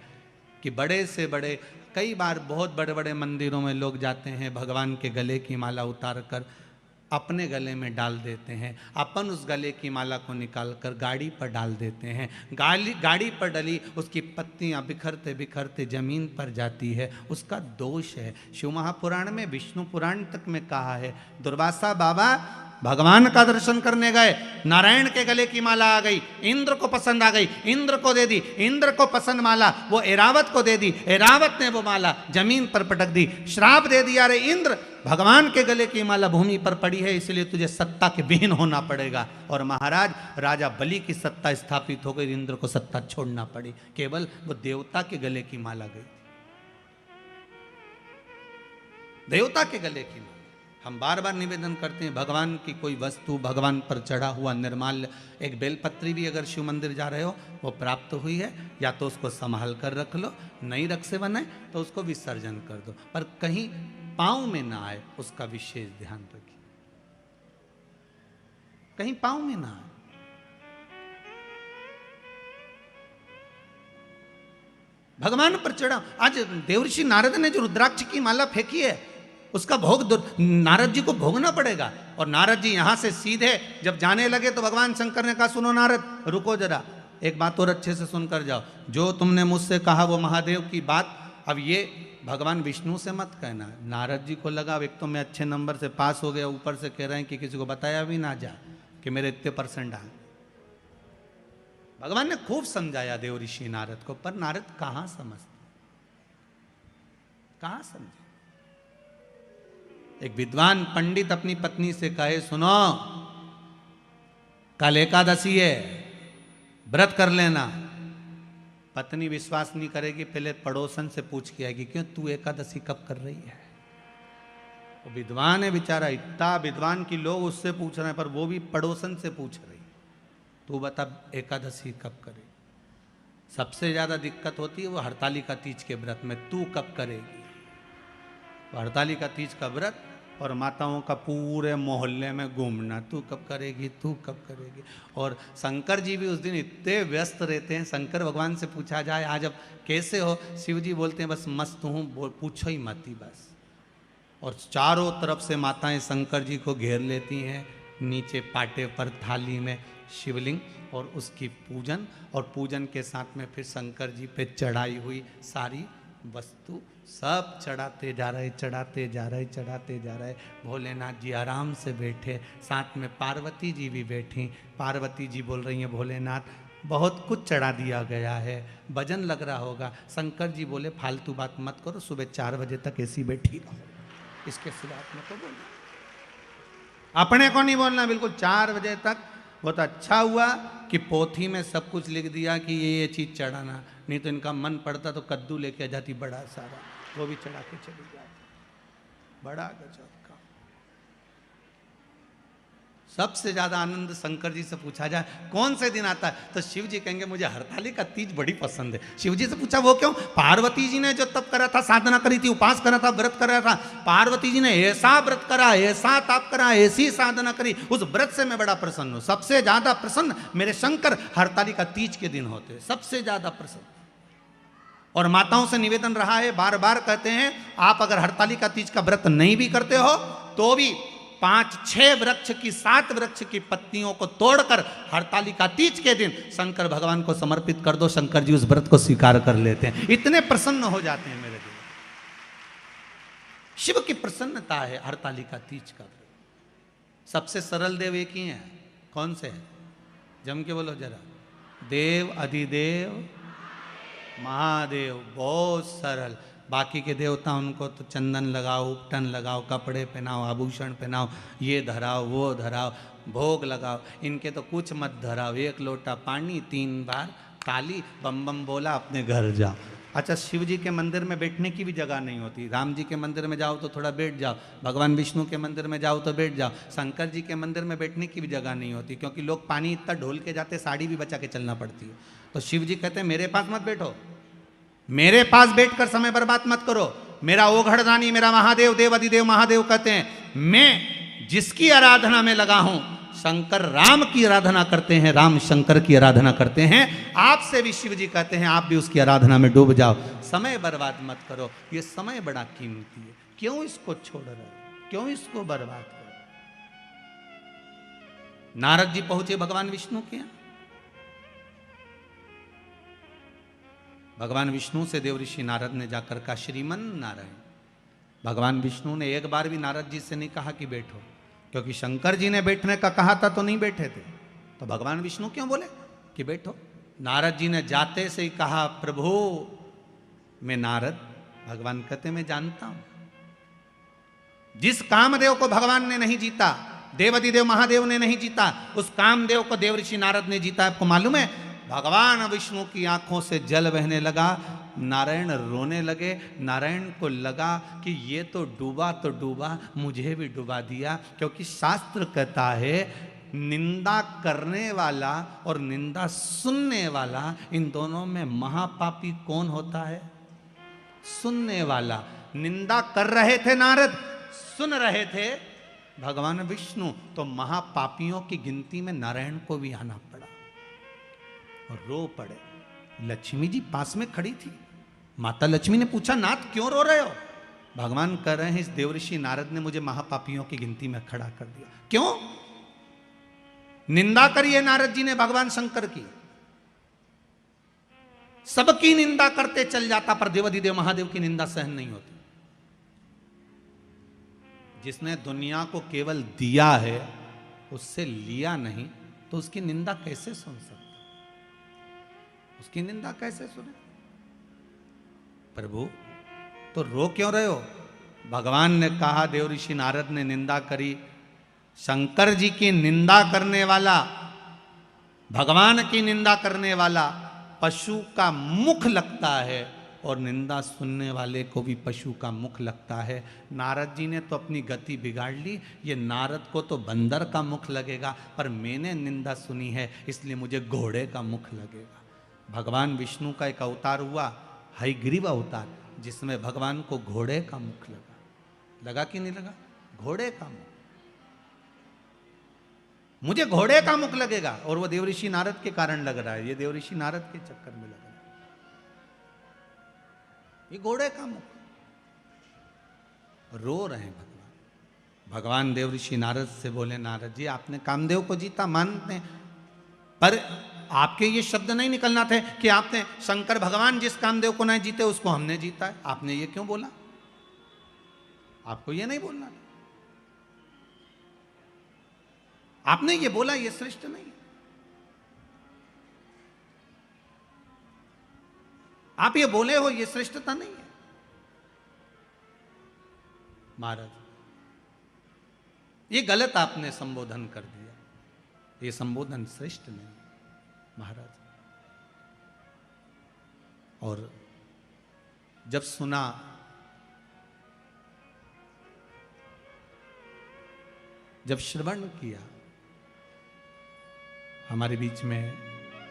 कि बड़े से बड़े, कई बार बहुत बड़े बड़े मंदिरों में लोग जाते हैं, भगवान के गले की माला उतार कर अपने गले में डाल देते हैं। अपन उस गले की माला को निकाल कर गाड़ी पर डाल देते हैं। गाड़ी पर डली उसकी पत्तियां बिखरते बिखरते जमीन पर जाती है, उसका दोष है। शिव महापुराण में, विष्णु पुराण तक में कहा है, दुर्वासा बाबा भगवान का दर्शन करने गए, नारायण के गले की माला आ गई, इंद्र को पसंद आ गई, इंद्र को दे दी, इंद्र को पसंद माला वो ऐरावत को दे दी, ऐरावत ने वो माला जमीन पर पटक दी, श्राप दे दिया, अरे इंद्र भगवान के गले की माला भूमि पर पड़ी है, इसलिए तुझे सत्ता के विहीन होना पड़ेगा। और महाराज राजा बलि की सत्ता स्थापित हो गई, इंद्र को सत्ता छोड़ना पड़ी, केवल वो देवता के गले की माला गई, देवता के गले की माला। हम बार बार निवेदन करते हैं, भगवान की कोई वस्तु, भगवान पर चढ़ा हुआ निर्माल्य, एक बेलपत्री भी अगर शिव मंदिर जा रहे हो वो प्राप्त हुई है, या तो उसको संभाल कर रख लो, नहीं रख से बनाए तो उसको विसर्जन कर दो, पर कहीं पांव में ना आए उसका विशेष ध्यान रखिए, कहीं पांव में ना आए। भगवान पर चढ़ा, आज देवर्षि नारद ने जो रुद्राक्ष की माला फेंकी है उसका भोग नारद जी को भोगना पड़ेगा। और नारद जी यहां से सीधे जब जाने लगे तो भगवान शंकर ने कहा, सुनो नारद, रुको जरा, एक बात और अच्छे से सुनकर जाओ, जो तुमने मुझसे कहा वो महादेव की बात अब ये भगवान विष्णु से मत कहना। नारद जी को लगा, एक तो मैं अच्छे नंबर से पास हो गया, ऊपर से कह रहे हैं कि किसी को बताया भी ना जा कि मेरे इतने परसेंट आए। भगवान ने खूब समझाया देवऋषि नारद को, पर नारद कहां समझते, कहां समझे। एक विद्वान पंडित अपनी पत्नी से कहे, सुनो कल एकादशी है, व्रत कर लेना। पत्नी विश्वास नहीं करेगी, पहले पड़ोसन से पूछ के आएगी, क्यों तू एकादशी कब कर रही है। वो विद्वान है बेचारा, इतना विद्वान की लोग उससे पूछ रहे हैं, पर वो भी पड़ोसन से पूछ रही, तू बता एकादशी कब करे। सबसे ज्यादा दिक्कत होती है वो हरतालिका तीज के व्रत में, तू कब करेगी। हरतालिका तीज का व्रत और माताओं का पूरे मोहल्ले में घूमना, तू कब करेगी, तू कब करेगी। और शंकर जी भी उस दिन इतने व्यस्त रहते हैं, शंकर भगवान से पूछा जाए आज अब कैसे हो, शिव जी बोलते हैं बस मस्त हूँ, पूछो ही मत ही बस। और चारों तरफ से माताएं शंकर जी को घेर लेती हैं, नीचे पाटे पर थाली में शिवलिंग और उसकी पूजन, और पूजन के साथ में फिर शंकर जी पे चढ़ाई हुई सारी वस्तु सब चढ़ाते जा रहे, चढ़ाते जा रहे, चढ़ाते जा रहे। भोलेनाथ जी आराम से बैठे, साथ में पार्वती जी भी बैठी। पार्वती जी बोल रही हैं, भोलेनाथ बहुत कुछ चढ़ा दिया गया है, भजन लग रहा होगा। शंकर जी बोले फालतू बात मत करो, सुबह 4 बजे तक ऐसी बैठी रहो, इसके सिवा मत तो बोलना, अपने को नहीं बोलना बिल्कुल 4 बजे तक। बहुत अच्छा हुआ कि पोथी में सब कुछ लिख दिया कि ये चीज़ चढ़ाना, नहीं तो इनका मन पड़ता तो कद्दू लेके आ जाती बड़ा सारा, वो भी चढ़ा के चली जाती। बड़ा गजब का। सबसे ज्यादा आनंद शंकर जी से पूछा जाए कौन से दिन आता है, तो शिव जी कहेंगे मुझे हरतालिका तीज बड़ी पसंद है। शिव जी से पूछा वो क्यों, पार्वती जी ने जो तप करा था, साधना करी थी, उपास करा था, व्रत करा था, पार्वती जी ने ऐसा व्रत करा, ऐसा तप करा, ऐसी साधना करी, उस व्रत से मैं बड़ा प्रसन्न हूं। सबसे ज्यादा प्रसन्न मेरे शंकर हरतालिका तीज के दिन होते हैं, सबसे ज्यादा प्रसन्न। और माताओं से निवेदन रहा है, बार बार कहते हैं, आप अगर हरतालिका तीज का व्रत नहीं भी करते हो तो भी 5-6 वृक्ष की 7 वृक्ष की पत्तियों को तोड़कर हरतालिका तीज के दिन शंकर भगवान को समर्पित कर दो, शंकर जी उस व्रत को स्वीकार कर लेते हैं, इतने प्रसन्न हो जाते हैं मेरे दिल। शिव की प्रसन्नता है हरतालिका तीज का व्रत। सबसे सरल देव एक ही है, कौन से है? जम के बोलो जरा। देव अधिदेव महादेव, बहुत सरल। बाकी के देवता उनको तो चंदन लगाओ, उपटन लगाओ, कपड़े पहनाओ, आभूषण पहनाओ, ये धराओ वो धराओ, भोग लगाओ। इनके तो कुछ मत धराओ, एक लोटा पानी, 3 बार ताली, बम बम बोला, अपने घर जाओ। अच्छा, शिव जी के मंदिर में बैठने की भी जगह नहीं होती। राम जी के मंदिर में जाओ तो थोड़ा बैठ जाओ, भगवान विष्णु के मंदिर में जाओ तो बैठ जाओ, शंकर जी के मंदिर में बैठने की भी जगह नहीं होती, क्योंकि लोग पानी इतना ढोल के जाते, साड़ी भी बचा के चलना पड़ती है। तो शिव जी कहते हैं मेरे पास मत बैठो, मेरे पास बैठकर समय बर्बाद मत करो। मेरा ओघड़दानी, मेरा महादेव, देव अधिदेव महादेव कहते हैं, मैं जिसकी आराधना में लगा हूं, शंकर राम की आराधना करते हैं, राम शंकर की आराधना करते हैं। आपसे भी शिव जी कहते हैं आप भी उसकी आराधना में डूब जाओ, समय बर्बाद मत करो। ये समय बड़ा कीमती है, क्यों इसको छोड़ रहे हो, क्यों इसको बर्बाद करो? नारद जी पहुंचे भगवान विष्णु के यहां। भगवान विष्णु से देव ऋषि नारद ने जाकर कहा, श्रीमन नारायण। भगवान विष्णु ने एक बार भी नारद जी से नहीं कहा कि बैठो, क्योंकि शंकर जी ने बैठने का कहा था तो नहीं बैठे थे। तो भगवान विष्णु क्यों बोले कि बैठो? नारद जी ने जाते से ही कहा, प्रभु मैं नारद। भगवान कहते मैं जानता हूं, जिस कामदेव को भगवान ने नहीं जीता, देवाधिदेव महादेव ने नहीं जीता, उस कामदेव को देव ऋषि नारद ने जीता। आपको मालूम है? भगवान विष्णु की आंखों से जल बहने लगा, नारायण रोने लगे। नारायण को लगा कि ये तो डूबा, मुझे भी डुबा दिया। क्योंकि शास्त्र कहता है निंदा करने वाला और निंदा सुनने वाला, इन दोनों में महापापी कौन होता है? सुनने वाला। निंदा कर रहे थे नारद, सुन रहे थे भगवान विष्णु, तो महापापियों की गिनती में नारायण को भी आना पड़ा और रो पड़े। लक्ष्मी जी पास में खड़ी थी। माता लक्ष्मी ने पूछा, नाथ क्यों रो रहे हो? भगवान कह रहे हैं, इस देवऋषि नारद ने मुझे महापापियों की गिनती में खड़ा कर दिया। क्यों? निंदा करी है नारद जी ने भगवान शंकर की, सबकी निंदा करते चल जाता, पर देवाधिदेव महादेव की निंदा सहन नहीं होती। जिसने दुनिया को केवल दिया है, उससे लिया नहीं, तो उसकी निंदा कैसे सुन सकते? उसकी निंदा कैसे सुने? प्रभु तो रो क्यों रहे हो? भगवान ने कहा, देव ऋषि नारद ने निंदा करी। शंकर जी की निंदा करने वाला, भगवान की निंदा करने वाला पशु का मुख लगता है, और निंदा सुनने वाले को भी पशु का मुख लगता है। नारद जी ने तो अपनी गति बिगाड़ ली। ये नारद को तो बंदर का मुख लगेगा, पर मैंने निंदा सुनी है इसलिए मुझे घोड़े का मुख लगेगा। भगवान विष्णु का एक अवतार हुआ, हयग्रीव अवतार, जिसमें भगवान को घोड़े का मुख लगा कि नहीं लगा? घोड़े का मुख, मुझे घोड़े का मुख लगेगा, और वो देवऋषि नारद के कारण लग रहा है। ये देवऋषि नारद के चक्कर में लग रहा है, ये घोड़े का मुख। रो रहे हैं भगवान। भगवान देवऋषि नारद से बोले, नारद जी आपने कामदेव को जीता, मानते हैं, पर आपके ये शब्द नहीं निकलना थे कि आपने शंकर भगवान जिस कामदेव को नहीं जीते उसको हमने जीता है। आपने ये क्यों बोला? आपको ये नहीं बोलना था। आपने ये बोला, ये श्रेष्ठ नहीं। आप ये बोले हो, ये श्रेष्ठता नहीं है। महाराज ये गलत आपने संबोधन कर दिया, ये संबोधन श्रेष्ठ नहीं महाराज। और जब सुना, जब श्रवण किया, हमारे बीच में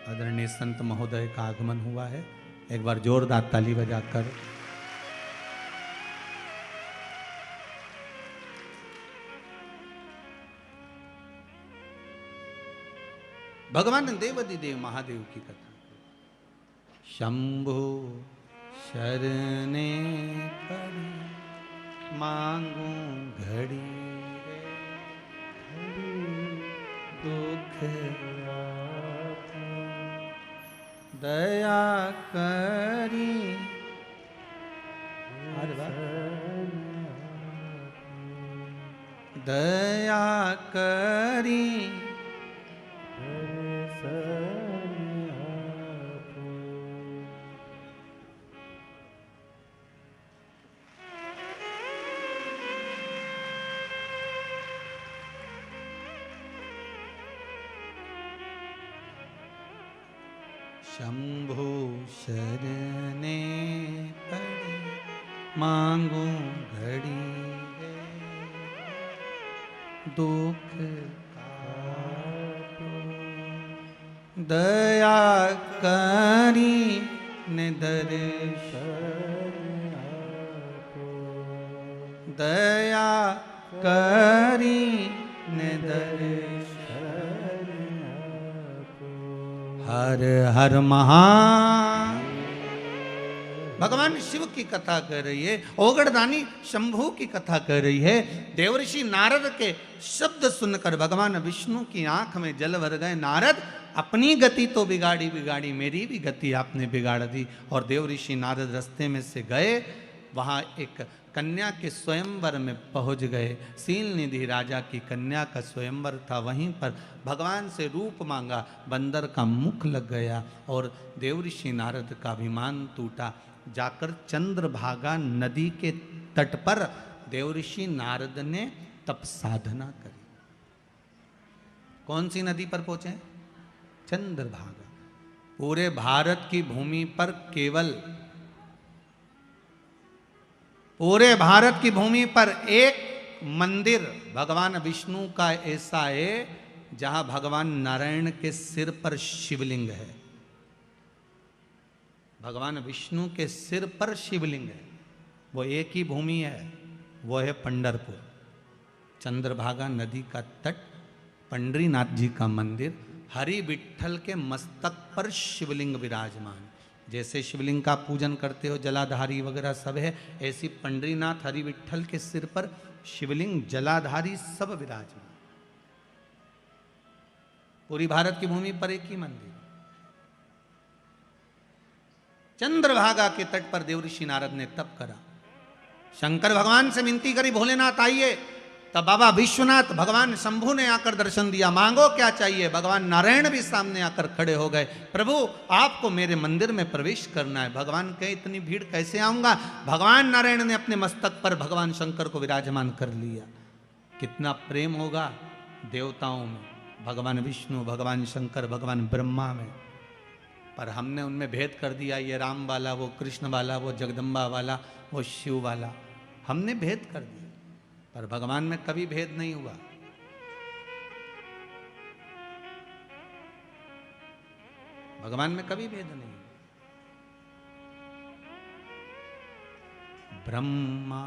आदरणीय संत महोदय का आगमन हुआ है। एक बार जोरदार ताली बजाकर भगवान देवाधिदेव महादेव की कथा। शंभु शरणे पड़ी मांगू घड़ी रे, दुख दया करी। दया करी शंभु शरणे पड़े मांगू घड़ी है दुख दया करी ने दया करी ने हर हर महान। भगवान शिव की कथा कर रही है, ओगड़दानी शंभू की कथा कर रही है। देवऋषि नारद के शब्द सुनकर भगवान विष्णु की आंख में जल भर गए। नारद अपनी गति तो बिगाड़ी बिगाड़ी, मेरी भी गति आपने बिगाड़ दी। और देवऋषि नारद रास्ते में से गए, वहां एक कन्या के स्वयंवर में पहुंच गए। सील निधि राजा की कन्या का स्वयंवर था, वहीं पर भगवान से रूप मांगा, बंदर का मुख लग गया और देवऋषि नारद का अभिमान टूटा। जाकर चंद्रभागा नदी के तट पर देवऋषि नारद ने तप साधना करी। कौन सी नदी पर पहुंचे? चंद्रभागा। पूरे भारत की भूमि पर केवल, पूरे भारत की भूमि पर एक मंदिर भगवान विष्णु का ऐसा है जहां भगवान नारायण के सिर पर शिवलिंग है। भगवान विष्णु के सिर पर शिवलिंग है, वो एक ही भूमि है, वो है पंढरपुर। चंद्रभागा नदी का तट, पंडरीनाथ जी का मंदिर, हरि विठ्ठल के मस्तक पर शिवलिंग विराजमान। जैसे शिवलिंग का पूजन करते हो, जलाधारी वगैरह सब है, ऐसी पंडरीनाथ हरि विठ्ठल के सिर पर शिवलिंग, जलाधारी सब विराजमान। पूरी भारत की भूमि पर एक ही मंदिर। चंद्रभागा के तट पर देवऋषि नारद ने तप करा। शंकर भगवान से विनती करी, भोलेनाथ आइए। तब बाबा विश्वनाथ, भगवान शंभु ने आकर दर्शन दिया। मांगो क्या चाहिए? भगवान नारायण भी सामने आकर खड़े हो गए। प्रभु आपको मेरे मंदिर में प्रवेश करना है। भगवान कहे इतनी भीड़ कैसे आऊंगा? भगवान नारायण ने अपने मस्तक पर भगवान शंकर को विराजमान कर लिया। कितना प्रेम होगा देवताओं में, भगवान विष्णु, भगवान शंकर, भगवान ब्रह्मा में। पर हमने उनमें भेद कर दिया, ये राम वाला, वो कृष्ण वाला, वो जगदम्बा वाला, वो शिव वाला, हमने भेद कर दिया। पर भगवान में कभी भेद नहीं हुआ। भगवान में कभी भेद नहीं। ब्रह्मा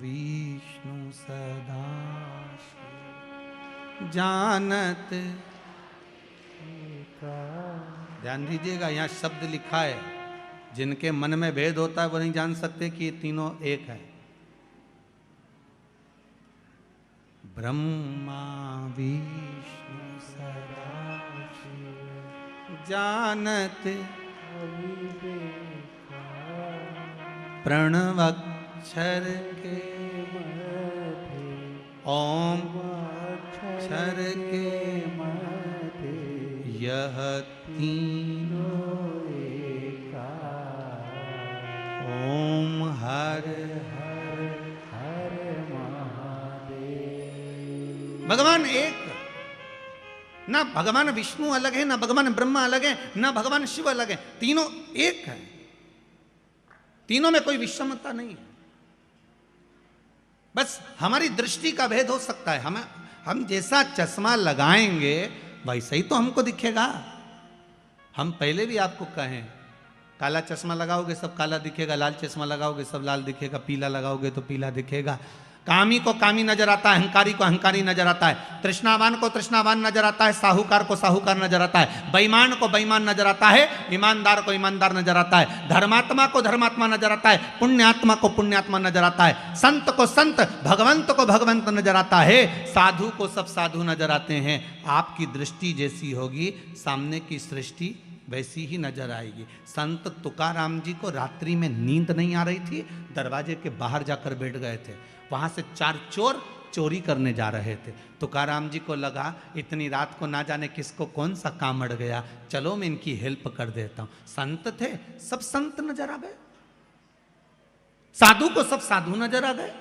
विष्णु सदा जानत। ध्यान दीजिएगा, यहाँ शब्द लिखा है, जिनके मन में भेद होता है वो नहीं जान सकते कि ये तीनों एक है। ब्रह्मा विष्णु सदा जानत प्रणवक्षर के ओम अक्षर के यह तीनों एका। ओम हर भगवान एक, ना भगवान विष्णु अलग है, ना भगवान ब्रह्मा अलग है, ना भगवान शिव अलग है, तीनों एक है। तीनों में कोई विषमता नहीं है। बस हमारी दृष्टि का भेद हो सकता है। हम जैसा चश्मा लगाएंगे वैसा ही तो हमको दिखेगा। हम पहले भी आपको कहें, काला चश्मा लगाओगे सब काला दिखेगा, लाल चश्मा लगाओगे सब लाल दिखेगा, पीला लगाओगे तो पीला दिखेगा। कामी को कामी नजर आता है, अहंकारी को अहंकारी नजर आता है, तृष्णावान को तृष्णावान नजर आता है, साहूकार को साहूकार नजर आता है, बेईमान को बेईमान नजर आता है, ईमानदार को ईमानदार नजर आता है, धर्मात्मा को धर्मात्मा नजर आता है, पुण्यात्मा को पुण्यात्मा नजर आता है, संत को संत, भगवंत को भगवंत नजर आता है, साधु को सब साधु नजर आते हैं। आपकी दृष्टि जैसी होगी, सामने की सृष्टि वैसी ही नजर आएगी। संत तुकाराम जी को रात्रि में नींद नहीं आ रही थी, दरवाजे के बाहर जाकर बैठ गए थे। वहां से 4 चोर चोरी करने जा रहे थे। तुकाराम जी को लगा इतनी रात को ना जाने किसको कौन सा काम अड़ गया, चलो मैं इनकी हेल्प कर देता हूं। संत थे, सब संत नजर आ गए, साधु को सब साधु नजर आ गए।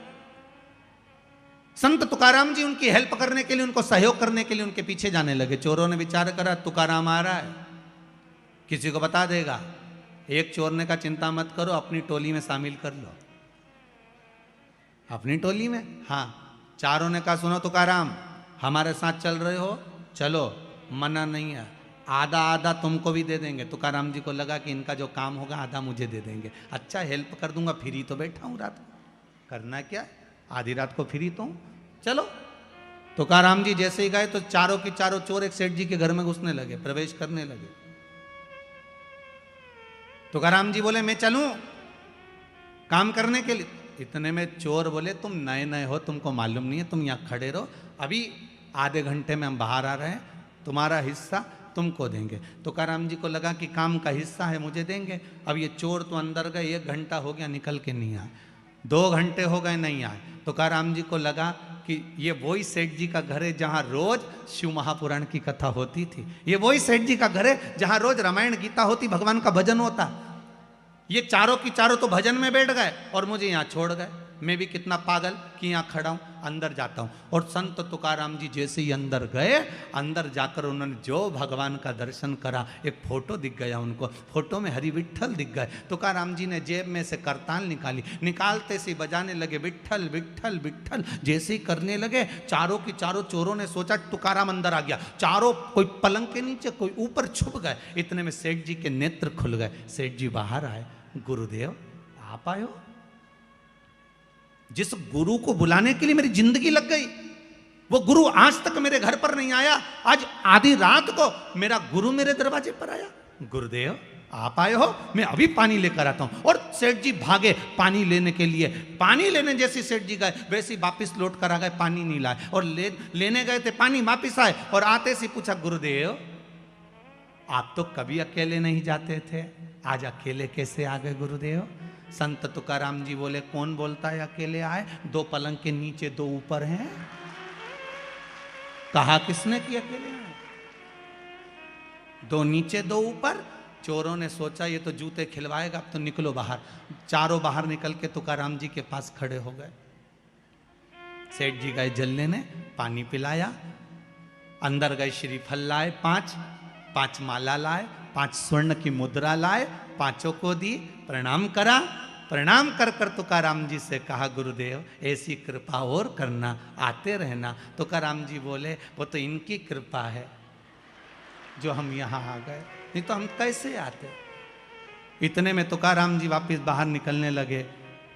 संत तुकाराम जी उनकी हेल्प करने के लिए, उनको सहयोग करने के लिए उनके पीछे जाने लगे। चोरों ने विचार करा तुकाराम आ रहा है, किसी को बता देगा। एक चोर ने कहा चिंता मत करो, अपनी टोली में शामिल कर लो। अपनी टोली में? हाँ। चारों ने कहा सुनो तुकाराम, हमारे साथ चल रहे हो, चलो, मना नहीं है, आधा आधा तुमको भी दे देंगे। तुकाराम जी को लगा कि इनका जो काम होगा आधा मुझे दे देंगे। अच्छा, हेल्प कर दूंगा, फ्री तो बैठा हूं रात को, करना क्या है, आधी रात को फ्री तो हूं, चलो। तुकाराम जी जैसे ही गए तो चारों के चारों चोर एक सेठ जी के घर में घुसने लगे, प्रवेश करने लगे। तुकाराम जी बोले मैं चलूं काम करने के लिए। इतने में चोर बोले तुम नए नए हो, तुमको मालूम नहीं है, तुम यहाँ खड़े रहो, अभी आधे घंटे में हम बाहर आ रहे हैं, तुम्हारा हिस्सा तुमको देंगे। तुकाराम जी को लगा कि काम का हिस्सा है, मुझे देंगे। अब ये चोर तो अंदर गए, 1 घंटा हो गया निकल के नहीं आए, 2 घंटे हो गए नहीं आए। तुकाराम जी को लगा कि ये वही सेठ जी का घर है जहाँ रोज शिव महापुराण की कथा होती थी, ये वही सेठ जी का घर है जहाँ रोज रामायण गीता होती, भगवान का भजन होता। ये चारों की चारों तो भजन में बैठ गए और मुझे यहाँ छोड़ गए। मैं भी कितना पागल कि यहाँ खड़ा हूँ, अंदर जाता हूँ। और संत तुकाराम जी जैसे ही अंदर गए, अंदर जाकर उन्होंने जो भगवान का दर्शन करा, एक फोटो दिख गया उनको, फोटो में हरि विट्ठल दिख गए। तुकाराम जी ने जेब में से करताल निकाली, निकालते से बजाने लगे विट्ठल विट्ठल विट्ठल। जैसे ही करने लगे, चारों की चारों चोरों ने सोचा तुकाराम अंदर आ गया, चारों कोई पलंग के नीचे, कोई ऊपर छुप गए। इतने में सेठ जी के नेत्र खुल गए, सेठ जी बाहर आए, गुरुदेव आप आए हो? जिस गुरु को बुलाने के लिए मेरी जिंदगी लग गई, वो गुरु आज तक मेरे घर पर नहीं आया, आज आधी रात को मेरा गुरु मेरे दरवाजे पर आया। गुरुदेव आप आए हो, मैं अभी पानी लेकर आता हूं। और सेठ जी भागे पानी लेने के लिए। पानी लेने जैसे सेठ जी गए, वैसे ही वापिस लौट कर आ गए, पानी नहीं लाए। और लेने गए थे पानी, वापिस आए और आते से पूछा गुरुदेव आप तो कभी अकेले नहीं जाते थे, आज अकेले कैसे आ गए गुरुदेव? संत तुकाराम जी बोले कौन बोलता है अकेले आए, 2 पलंग के नीचे 2 ऊपर हैं, कहा किसने कि अकेले आए? 2 नीचे 2 ऊपर। चोरों ने सोचा ये तो जूते खिलवाएगा, अब तो निकलो बाहर। चारों बाहर निकल के तुकाराम जी के पास खड़े हो गए। सेठ जी गए जल लेने, पानी पिलाया, अंदर गए श्रीफल लाए 5 माला लाए, 5 स्वर्ण की मुद्रा लाए, 5 को दी, प्रणाम करा। प्रणाम कर कर तुकाराम जी से कहा गुरुदेव ऐसी कृपा और करना, आते रहना। तुकाराम जी बोले वो तो इनकी कृपा है जो हम यहाँ आ गए, नहीं तो हम कैसे आते। इतने में तुकाराम जी वापस बाहर निकलने लगे।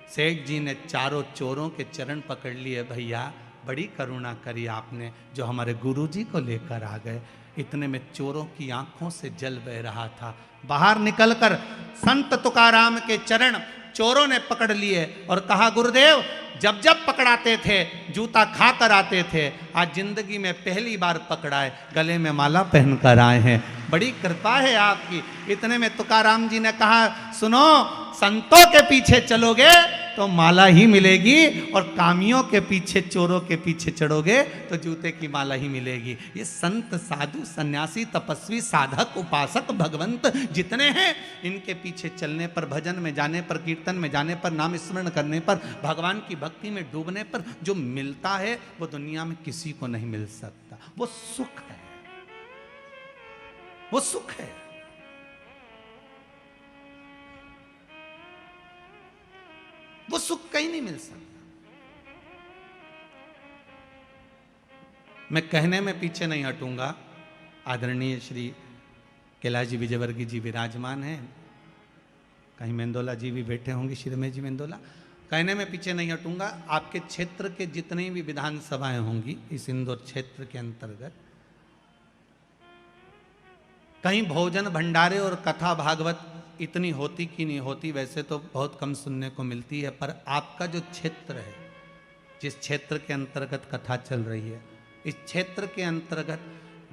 सेठ जी ने चारों चोरों के चरण पकड़ लिए, भैया बड़ी करुणा करी आपने जो हमारे गुरुजी को लेकर आ गए। इतने में चोरों की आंखों से जल बह रहा था। बाहर निकलकर संत तुकाराम के चरण चोरों ने पकड़ लिए और कहा गुरुदेव जब जब पकड़ाते थे जूता खा कर आते थे, आज जिंदगी में पहली बार पकड़ाए, गले में माला पहनकर आए हैं, बड़ी कृपा है आपकी। इतने में तुकाराम जी ने कहा सुनो, संतों के पीछे चलोगे तो माला ही मिलेगी और कामियों के पीछे, चोरों के पीछे चढ़ोगे तो जूते की माला ही मिलेगी। ये संत साधु सन्यासी तपस्वी साधक उपासक भगवंत जितने हैं, इनके पीछे चलने पर, भजन में जाने पर, कीर्तन में जाने पर, नाम स्मरण करने पर, भगवान की भक्ति में डूबने पर जो मिलता है वो दुनिया में किसी को नहीं मिल सकता। वो सुख है, वो सुख है। वो सुख कहीं नहीं मिल सकता। मैं कहने में पीछे नहीं हटूंगा। आदरणीय श्री कैलाश जी विजयवर्गीय जी विराजमान हैं, कहीं मेंदोला जी भी बैठे होंगे, श्रीरमेश जी मेंदोला। कहने में पीछे नहीं हटूंगा। आपके क्षेत्र के जितनी भी विधानसभाएं होंगी इस इंदौर क्षेत्र के अंतर्गत, कहीं भोजन भंडारे और कथा भागवत इतनी होती कि नहीं होती, वैसे तो बहुत कम सुनने को मिलती है, पर आपका जो क्षेत्र है, जिस क्षेत्र के अंतर्गत कथा चल रही है, इस क्षेत्र के अंतर्गत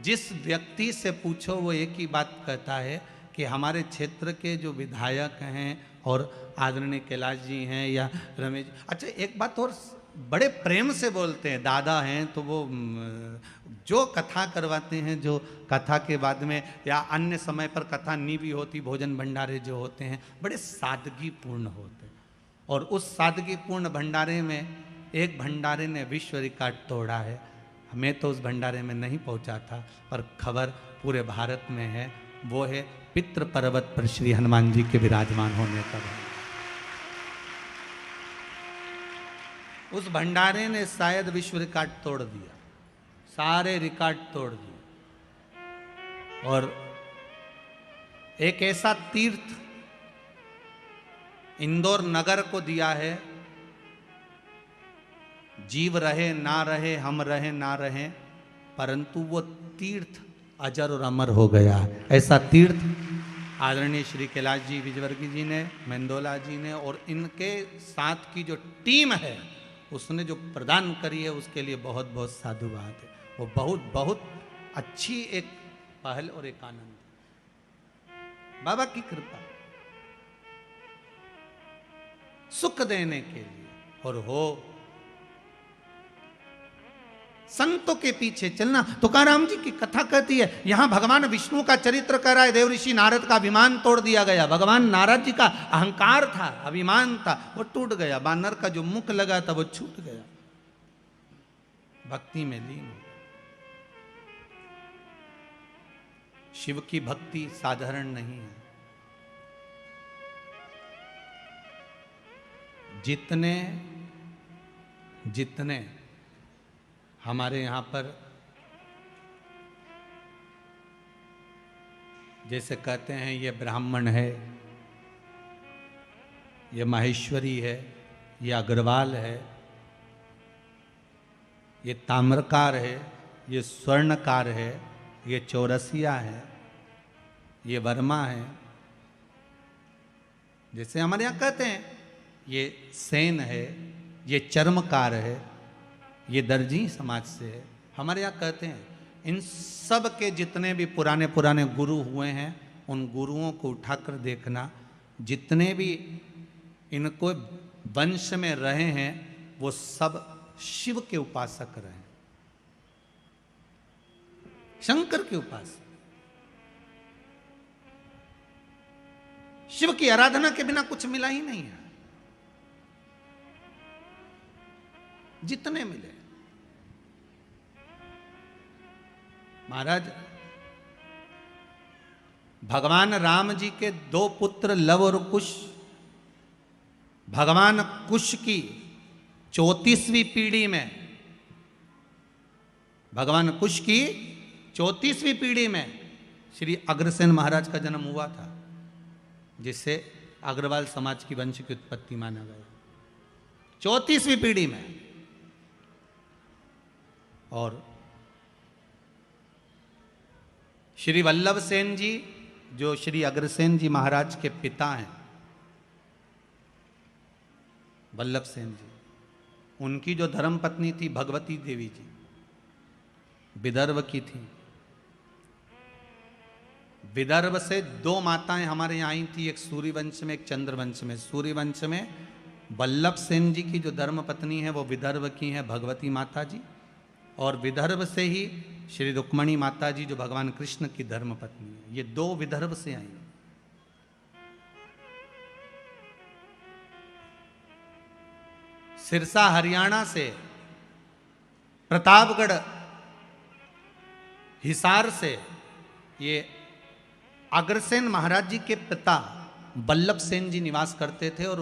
जिस व्यक्ति से पूछो वो एक ही बात कहता है कि हमारे क्षेत्र के जो विधायक हैं और आदरणीय कैलाश जी हैं या रमेश। अच्छा एक बात और बड़े प्रेम से बोलते हैं, दादा हैं तो वो जो कथा करवाते हैं, जो कथा के बाद में या अन्य समय पर कथा नहीं भी होती, भोजन भंडारे जो होते हैं बड़े सादगीपूर्ण होते हैं। और उस सादगीपूर्ण भंडारे में एक भंडारे ने विश्व रिकॉर्ड तोड़ा है। हमें तो उस भंडारे में नहीं पहुंचा था, पर खबर पूरे भारत में है। वो है पितृ पर्वत पर श्री हनुमान जी के विराजमान होने का। उस भंडारे ने शायद विश्व रिकॉर्ड तोड़ दिया, सारे रिकॉर्ड तोड़ दिए। और एक ऐसा तीर्थ इंदौर नगर को दिया है, जीव रहे ना रहे, हम रहे ना रहे, परंतु वो तीर्थ अजर और अमर हो गया। ऐसा तीर्थ आदरणीय श्री कैलाश जी विजयवर्गीय जी ने, मेंदोला जी ने और इनके साथ की जो टीम है उसने जो प्रदान करी है, उसके लिए बहुत बहुत साधुवाद है। वो बहुत बहुत अच्छी एक पहल और एक आनंद। बाबा की कृपा सुख देने के लिए और हो संतों के पीछे चलना। तुकाराम जी की कथा कहती है, यहां भगवान विष्णु का चरित्र कर रहा है। देव ऋषि नारद का अभिमान तोड़ दिया गया। भगवान नारद जी का अहंकार था, अभिमान था, वो टूट गया। बानर का जो मुख लगा था वो छूट गया, भक्ति में लीन हो। शिव की भक्ति साधारण नहीं है। जितने जितने हमारे यहाँ पर जैसे कहते हैं ये ब्राह्मण है, ये माहेश्वरी है, ये अग्रवाल है, ये ताम्रकार है, ये स्वर्णकार है, ये चौरसिया है, ये वर्मा है, जैसे हमारे यहाँ कहते हैं ये सेन है, ये चर्मकार है, ये दर्जी समाज से है। हमारे यहाँ कहते हैं इन सब के जितने भी पुराने पुराने गुरु हुए हैं, उन गुरुओं को उठाकर देखना। जितने भी इनको वंश में रहे हैं वो सब शिव के उपासक रहे, शंकर के उपासक। शिव की आराधना के बिना कुछ मिला ही नहीं है। जितने मिले महाराज, भगवान राम जी के दो पुत्र लव और कुश, भगवान कुश की 34वीं पीढ़ी में, भगवान कुश की 34वीं पीढ़ी में श्री अग्रसेन महाराज का जन्म हुआ था, जिससे अग्रवाल समाज की वंश की उत्पत्ति माना गया। 34वीं पीढ़ी में। और श्री वल्लभ सेन जी जो श्री अग्रसेन जी महाराज के पिता हैं, वल्लभ सेन जी, उनकी जो धर्म पत्नी थी भगवती देवी जी, विदर्भ की थी। विदर्भ से दो माताएं हमारे यहाँ आई थी, एक सूर्यवंश में, एक चंद्रवंश में। सूर्यवंश में वल्लभ सेन जी की जो धर्म पत्नी है वो विदर्भ की है भगवती माता जी, और विदर्भ से ही श्री रुक्मणी माता जी जो भगवान कृष्ण की धर्म पत्नी है। ये दो विदर्भ से आई। सिरसा हरियाणा से, प्रतापगढ़ हिसार से ये अग्रसेन महाराज जी के पिता वल्लभ सेन जी निवास करते थे। और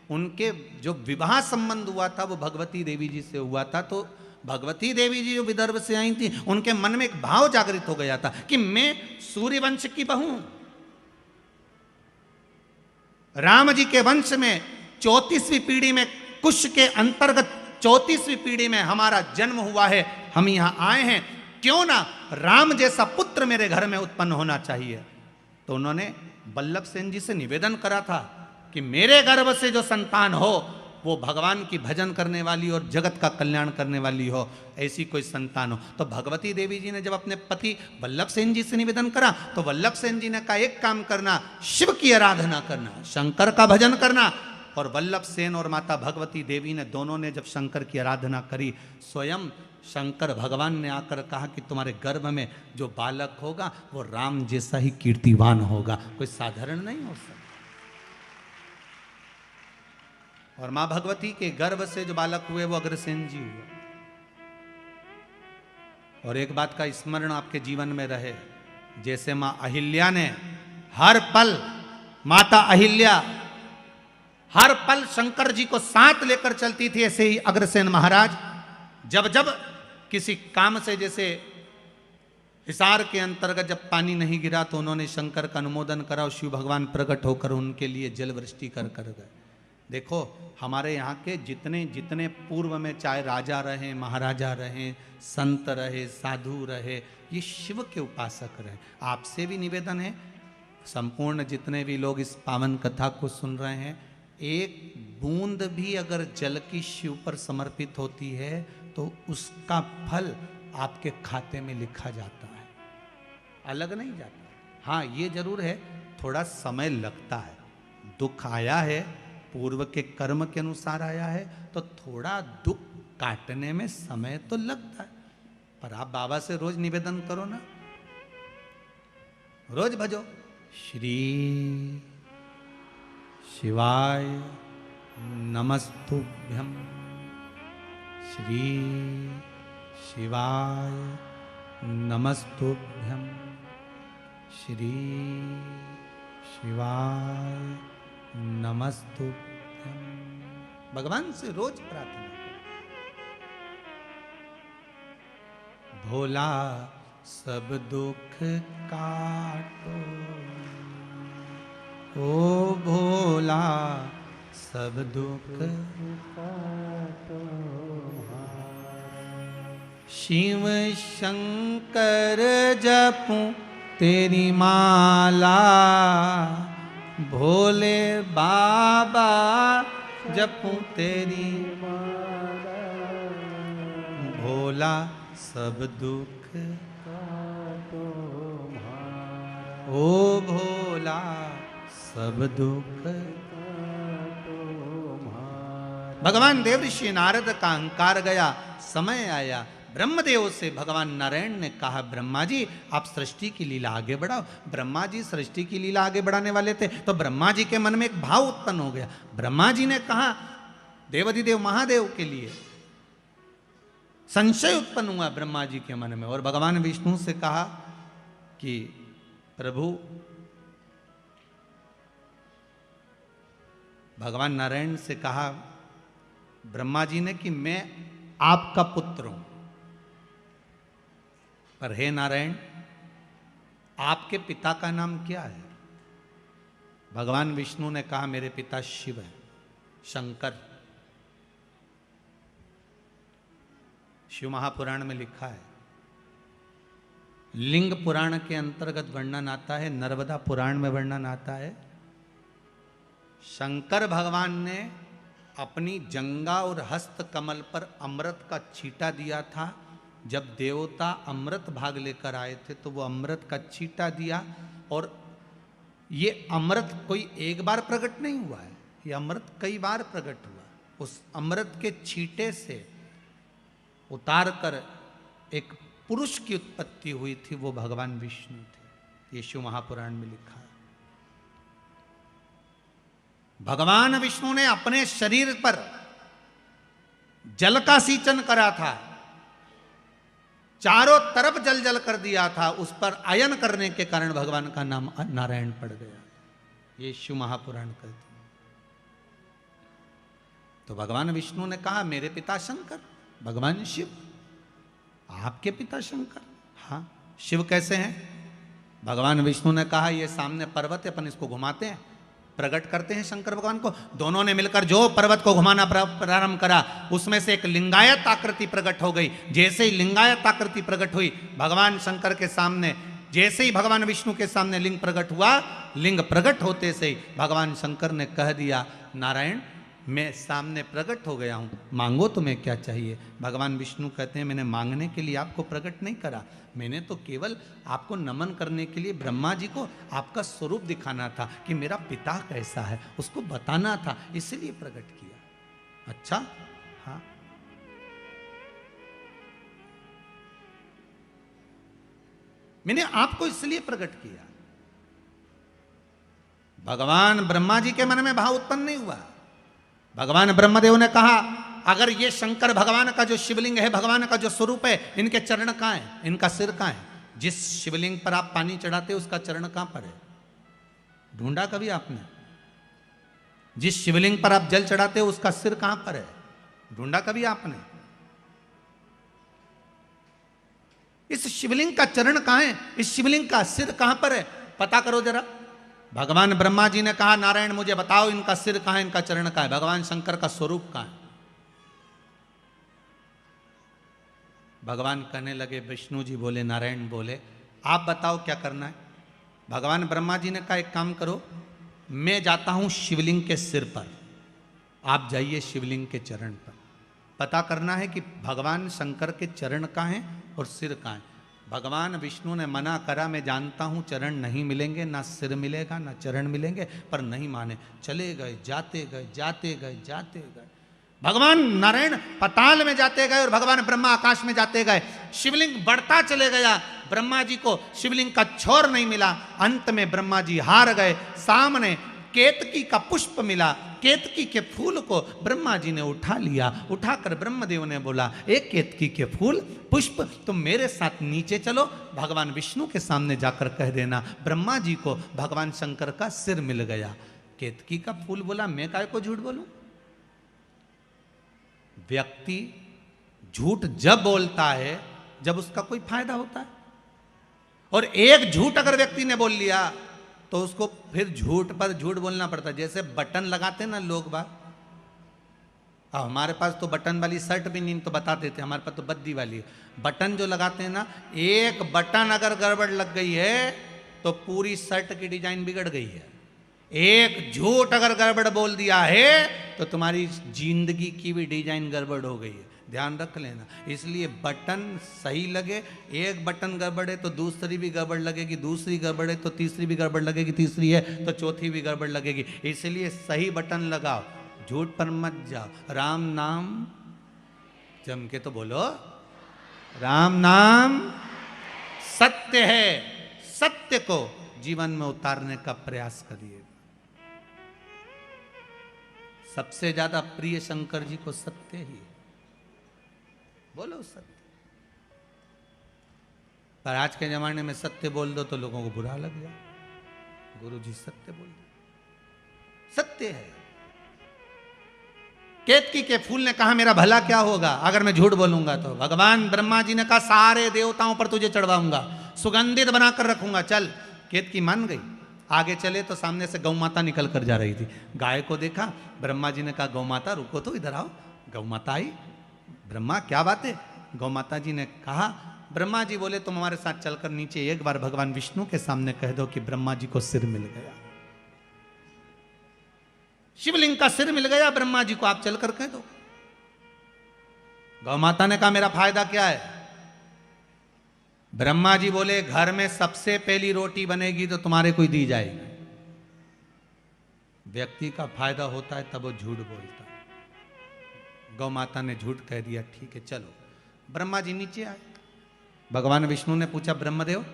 उनके जो विवाह संबंध हुआ था वो भगवती देवी जी से हुआ था। तो भगवती देवी जी जो विदर्भ से आई थी, उनके मन में एक भाव जागृत हो गया था कि मैं सूर्यवंश की बहू, राम जी के वंश में 34वीं पीढ़ी में, कुश के अंतर्गत 34वीं पीढ़ी में हमारा जन्म हुआ है, हम यहां आए हैं, क्यों ना राम जैसा पुत्र मेरे घर में उत्पन्न होना चाहिए। तो उन्होंने वल्लभ सेन जी से निवेदन करा था कि मेरे गर्भ से जो संतान हो वो भगवान की भजन करने वाली और जगत का कल्याण करने वाली हो, ऐसी कोई संतान हो। तो भगवती देवी जी ने जब अपने पति वल्लभ सेन जी से निवेदन करा, तो वल्लभ सेन जी ने कहा एक काम करना, शिव की आराधना करना, शंकर का भजन करना, और वल्लभ सेन और माता भगवती देवी ने दोनों ने जब शंकर की आराधना करी, स्वयं शंकर भगवान ने आकर कहा कि तुम्हारे गर्भ में जो बालक होगा वो राम जैसा ही कीर्तिवान होगा, कोई साधारण नहीं हो सकता। और मां भगवती के गर्भ से जो बालक हुए वो अग्रसेन जी हुए। और एक बात का स्मरण आपके जीवन में रहे, जैसे मां अहिल्या ने हर पल, माता अहिल्या हर पल शंकर जी को साथ लेकर चलती थी, ऐसे ही अग्रसेन महाराज जब जब किसी काम से, जैसे हिसार के अंतर्गत जब पानी नहीं गिरा तो उन्होंने शंकर का अनुमोदन करा और शिव भगवान प्रकट होकर उनके लिए जल वृष्टि कर गए। देखो हमारे यहाँ के जितने जितने पूर्व में चाहे राजा रहे, महाराजा रहे, संत रहे, साधु रहे, ये शिव के उपासक रहे। आपसे भी निवेदन है, संपूर्ण जितने भी लोग इस पावन कथा को सुन रहे हैं, एक बूंद भी अगर जल की शिव पर समर्पित होती है तो उसका फल आपके खाते में लिखा जाता है, अलग नहीं जाता। हाँ ये जरूर है, थोड़ा समय लगता है, दुख आया है, पूर्व के कर्म के अनुसार आया है, तो थोड़ा दुख काटने में समय तो लगता है। पर आप बाबा से रोज निवेदन करो ना, रोज भजो श्री शिवाय नमस्तुभ्यं, श्री शिवाय नमस्तुभ्यं, श्री शिवाय नमस्तुभ्यं। भगवान से रोज प्रार्थना करो। भोला सब दुख काटो, ओ भोला सब दुख काटो, शिव शंकर जपूं तेरी माला, भोले बाबा जपूं तेरी माला, भोला सब दुख काटो, ओ भोला सब दुख काटो। भगवान देव ऋषि नारद का अहंकार गया, समय आया, ब्रह्मदेव से भगवान नारायण ने कहा, ब्रह्मा जी आप सृष्टि की लीला आगे बढ़ाओ। ब्रह्मा जी सृष्टि की लीला आगे बढ़ाने वाले थे, तो ब्रह्मा जी के मन में एक भाव उत्पन्न हो गया। ब्रह्मा जी ने कहा, देवाधिदेव महादेव के लिए संशय उत्पन्न हुआ ब्रह्मा जी के मन में, और भगवान विष्णु से कहा कि प्रभु, भगवान नारायण से कहा ब्रह्मा जी ने कि मैं आपका पुत्र हूं, पर हे नारायण आपके पिता का नाम क्या है? भगवान विष्णु ने कहा मेरे पिता शिव है, शंकर। शिव महापुराण में लिखा है, लिंग पुराण के अंतर्गत वर्णन आता है, नर्मदा पुराण में वर्णन आता है, शंकर भगवान ने अपनी जंगा और हस्त कमल पर अमृत का छींटा दिया था। जब देवता अमृत भाग लेकर आए थे तो वो अमृत का छींटा दिया, और ये अमृत कोई एक बार प्रकट नहीं हुआ है, ये अमृत कई बार प्रकट हुआ। उस अमृत के छींटे से उतार कर एक पुरुष की उत्पत्ति हुई थी, वो भगवान विष्णु थे। ये शिव महापुराण में लिखा है। भगवान विष्णु ने अपने शरीर पर जल का सींचन करा था, चारों तरफ जल जल कर दिया था, उस पर आयन करने के कारण भगवान का नाम नारायण पड़ गया। ये शिव महापुराण कहते हैं। तो भगवान विष्णु ने कहा मेरे पिता शंकर, भगवान शिव, आपके पिता शंकर? हाँ। शिव कैसे हैं? भगवान विष्णु ने कहा ये सामने पर्वत है, अपन इसको घुमाते हैं, प्रकट करते हैं शंकर भगवान को। दोनों ने मिलकर जो पर्वत को घुमाना प्रारंभ करा, उसमें से एक लिंगायत आकृति प्रकट हो गई। जैसे ही लिंगायत आकृति प्रकट हुई भगवान शंकर के सामने, जैसे ही भगवान विष्णु के सामने लिंग प्रकट हुआ, लिंग प्रकट होते से ही भगवान शंकर ने कह दिया नारायण मैं सामने प्रकट हो गया हूँ, मांगो तुम्हें क्या चाहिए। भगवान विष्णु कहते हैं मैंने मांगने के लिए आपको प्रकट नहीं करा, मैंने तो केवल आपको नमन करने के लिए ब्रह्मा जी को आपका स्वरूप दिखाना था कि मेरा पिता कैसा है उसको बताना था, इसलिए प्रकट किया। अच्छा हाँ, मैंने आपको इसलिए प्रकट किया। भगवान ब्रह्मा जी के मन में भाव उत्पन्न नहीं हुआ। भगवान ब्रह्मदेव ने कहा अगर ये शंकर भगवान का जो शिवलिंग है, भगवान का जो स्वरूप है, इनके चरण कहाँ है, इनका सिर कहाँ है? जिस शिवलिंग पर आप पानी चढ़ाते हो उसका चरण कहाँ पर है? ढूंढा कभी आपने? जिस शिवलिंग पर आप जल चढ़ाते हो उसका सिर कहां पर है? ढूंढा कभी आपने? इस शिवलिंग का चरण कहां है? इस शिवलिंग का सिर कहां पर है? पता करो जरा। भगवान ब्रह्मा जी ने कहा नारायण मुझे बताओ इनका सिर कहां है, इनका चरण कहां है? भगवान शंकर का स्वरूप कहां है? भगवान कहने लगे, विष्णु जी बोले, नारायण बोले, आप बताओ क्या करना है? भगवान ब्रह्मा जी ने कहा एक काम करो, मैं जाता हूं शिवलिंग के सिर पर, आप जाइए शिवलिंग के चरण पर। पता करना है कि भगवान शंकर के चरण कहाँ हैं और सिर कहाँ है। भगवान विष्णु ने मना करा, मैं जानता हूं चरण नहीं मिलेंगे, ना सिर मिलेगा ना चरण मिलेंगे, पर नहीं माने, चले गए, जाते गए, जाते गए, जाते गए। भगवान नारायण पाताल में जाते गए और भगवान ब्रह्मा आकाश में जाते गए। शिवलिंग बढ़ता चले गया, ब्रह्मा जी को शिवलिंग का छोर नहीं मिला। अंत में ब्रह्मा जी हार गए। सामने केतकी का पुष्प मिला, केतकी के फूल को ब्रह्मा जी ने उठा लिया। उठाकर ब्रह्मदेव ने बोला, एक केतकी के फूल पुष्प तुम मेरे साथ नीचे चलो, भगवान विष्णु के सामने जाकर कह देना ब्रह्मा जी को भगवान शंकर का सिर मिल गया। केतकी का फूल बोला, मैं काय को झूठ बोलूं? व्यक्ति झूठ जब बोलता है जब उसका कोई फायदा होता है, और एक झूठ अगर व्यक्ति ने बोल लिया तो उसको फिर झूठ पर झूठ बोलना पड़ता है। जैसे बटन लगाते ना लोग बात, अब हमारे पास तो बटन वाली शर्ट भी नहीं तो बता देते, हमारे पास तो बद्दी वाली है। बटन जो लगाते हैं ना, एक बटन अगर गड़बड़ लग गई है तो पूरी शर्ट की डिजाइन बिगड़ गई है। एक झूठ अगर गड़बड़ बोल दिया है तो तुम्हारी जिंदगी की भी डिजाइन गड़बड़ हो गई है, ध्यान रख लेना। इसलिए बटन सही लगे, एक बटन गड़बड़ है तो दूसरी भी गड़बड़ लगेगी, दूसरी गड़बड़ है तो तीसरी भी गड़बड़ लगेगी, तीसरी है तो चौथी भी गड़बड़ लगेगी। इसलिए सही बटन लगाओ, झूठ पर मत जाओ। राम नाम जम के तो बोलो, राम नाम सत्य है, सत्य को जीवन में उतारने का प्रयास करिए। सबसे ज्यादा प्रिय शंकर जी को सत्य ही है, बोलो सत्य। पर आज के जमाने में सत्य बोल दो तो लोगों को बुरा लग जाए। गुरु जी सत्य बोल दो, सत्य है। केतकी के फूल ने कहा मेरा भला क्या होगा अगर मैं झूठ बोलूंगा तो? भगवान ब्रह्मा जी ने कहा सारे देवताओं पर तुझे चढ़वाऊंगा, सुगंधित बनाकर रखूंगा, चल। केतकी मान गई। आगे चले तो सामने से गौ माता निकल कर जा रही थी। गाय को देखा, ब्रह्मा जी ने कहा गौ माता रुको तो, इधर आओ। गौ माता आई। ब्रह्मा क्या बात है? गौ माता जी ने कहा, ब्रह्मा जी बोले तुम हमारे साथ चलकर नीचे एक बार भगवान विष्णु के सामने कह दो कि ब्रह्मा जी को सिर मिल गया, शिवलिंग का सिर मिल गया ब्रह्मा जी को, आप चलकर कह दो। गौ माता ने कहा मेरा फायदा क्या है? ब्रह्मा जी बोले घर में सबसे पहली रोटी बनेगी तो तुम्हारे को ही दी जाएगी। व्यक्ति का फायदा होता है तब वो झूठ बोलता है। गौ माता ने झूठ कह दिया, ठीक है चलो। ब्रह्मा जी नीचे आए। भगवान विष्णु ने पूछा ब्रह्मदेव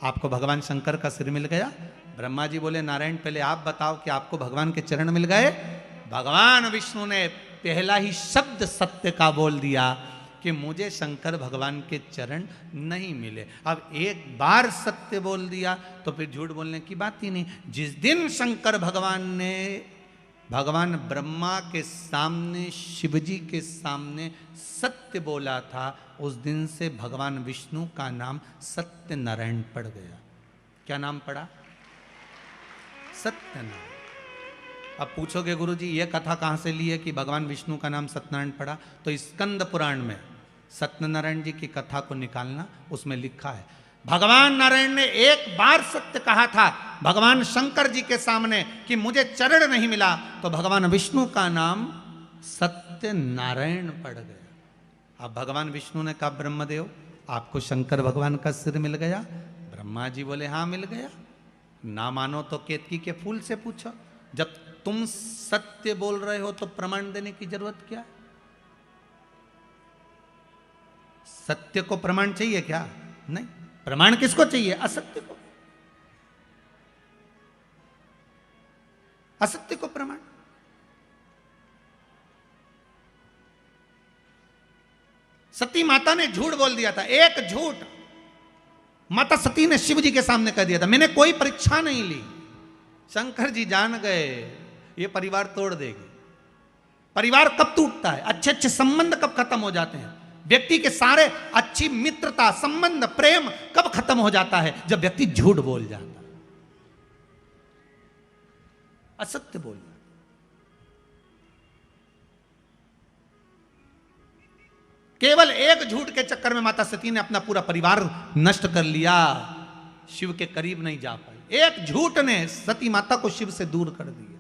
आपको भगवान शंकर का सिर मिल गया? ब्रह्मा जी बोले नारायण पहले आप बताओ कि आपको भगवान के चरण मिल गए? भगवान विष्णु ने पहला ही शब्द सत्य का बोल दिया कि मुझे शंकर भगवान के चरण नहीं मिले। अब एक बार सत्य बोल दिया तो फिर झूठ बोलने की बात ही नहीं। जिस दिन शंकर भगवान ने भगवान ब्रह्मा के सामने, शिवजी के सामने सत्य बोला था, उस दिन से भगवान विष्णु का नाम सत्य नारायण पड़ गया। क्या नाम पड़ा? सत्यनारायण। अब पूछोगे गुरुजी ये कथा कहाँ से ली है कि भगवान विष्णु का नाम सत्यनारायण पड़ा? तो स्कंद पुराण में सत्यनारायण जी की कथा को निकालना, उसमें लिखा है भगवान नारायण ने एक बार सत्य कहा था भगवान शंकर जी के सामने कि मुझे चरण नहीं मिला, तो भगवान विष्णु का नाम सत्य नारायण पड़ गया। अब भगवान विष्णु ने कहा ब्रह्मदेव आपको शंकर भगवान का सिर मिल गया? ब्रह्मा जी बोले हाँ मिल गया। ना मानो तो केतकी के फूल से पूछो। जब तुम सत्य बोल रहे हो तो प्रमाण देने की जरूरत क्या? सत्य को प्रमाण चाहिए क्या? नहीं। प्रमाण किसको चाहिए? असत्य को। असत्य को प्रमाण। सती माता ने झूठ बोल दिया था। एक झूठ माता सती ने शिव जी के सामने कह दिया था, मैंने कोई परीक्षा नहीं ली। शंकर जी जान गए ये परिवार तोड़ देगी। परिवार कब टूटता है? अच्छे अच्छे संबंध कब खत्म हो जाते हैं? व्यक्ति के सारे अच्छी मित्रता संबंध प्रेम कब खत्म हो जाता है? जब व्यक्ति झूठ बोल जाता है, असत्य बोलना। केवल एक झूठ के चक्कर में माता सती ने अपना पूरा परिवार नष्ट कर लिया। शिव के करीब नहीं जा पाई। एक झूठ ने सती माता को शिव से दूर कर दिया।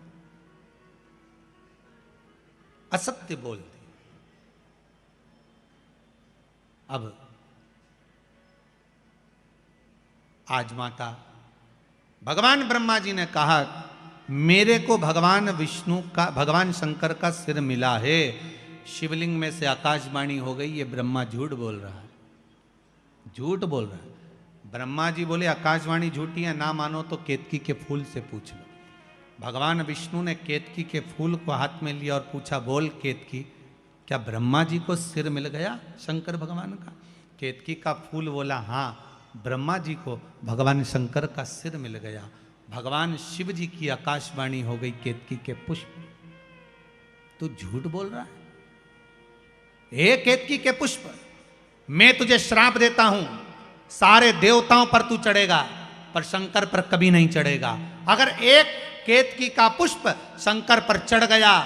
असत्य बोल दी। अब आज माता भगवान ब्रह्मा जी ने कहा मेरे को भगवान विष्णु का भगवान शंकर का सिर मिला है। शिवलिंग में से आकाशवाणी हो गई ये ब्रह्मा झूठ बोल रहा है, झूठ बोल रहा है। ब्रह्मा जी बोले आकाशवाणी झूठी है, ना मानो तो केतकी के फूल से पूछ लो। भगवान विष्णु ने केतकी के फूल को हाथ में लिया और पूछा बोल केतकी क्या ब्रह्मा जी को सिर मिल गया शंकर भगवान का? केतकी का फूल बोला हाँ ब्रह्मा जी को भगवान शंकर का सिर मिल गया। भगवान शिव जी की आकाशवाणी हो गई केतकी के पुष्प। तू झूठ बोल रहा है? हे केतकी के पुष्प, मैं तुझे श्राप देता हूं, सारे देवताओं पर तू चढ़ेगा पर शंकर पर कभी नहीं चढ़ेगा। अगर एक केतकी का पुष्प शंकर पर चढ़ गया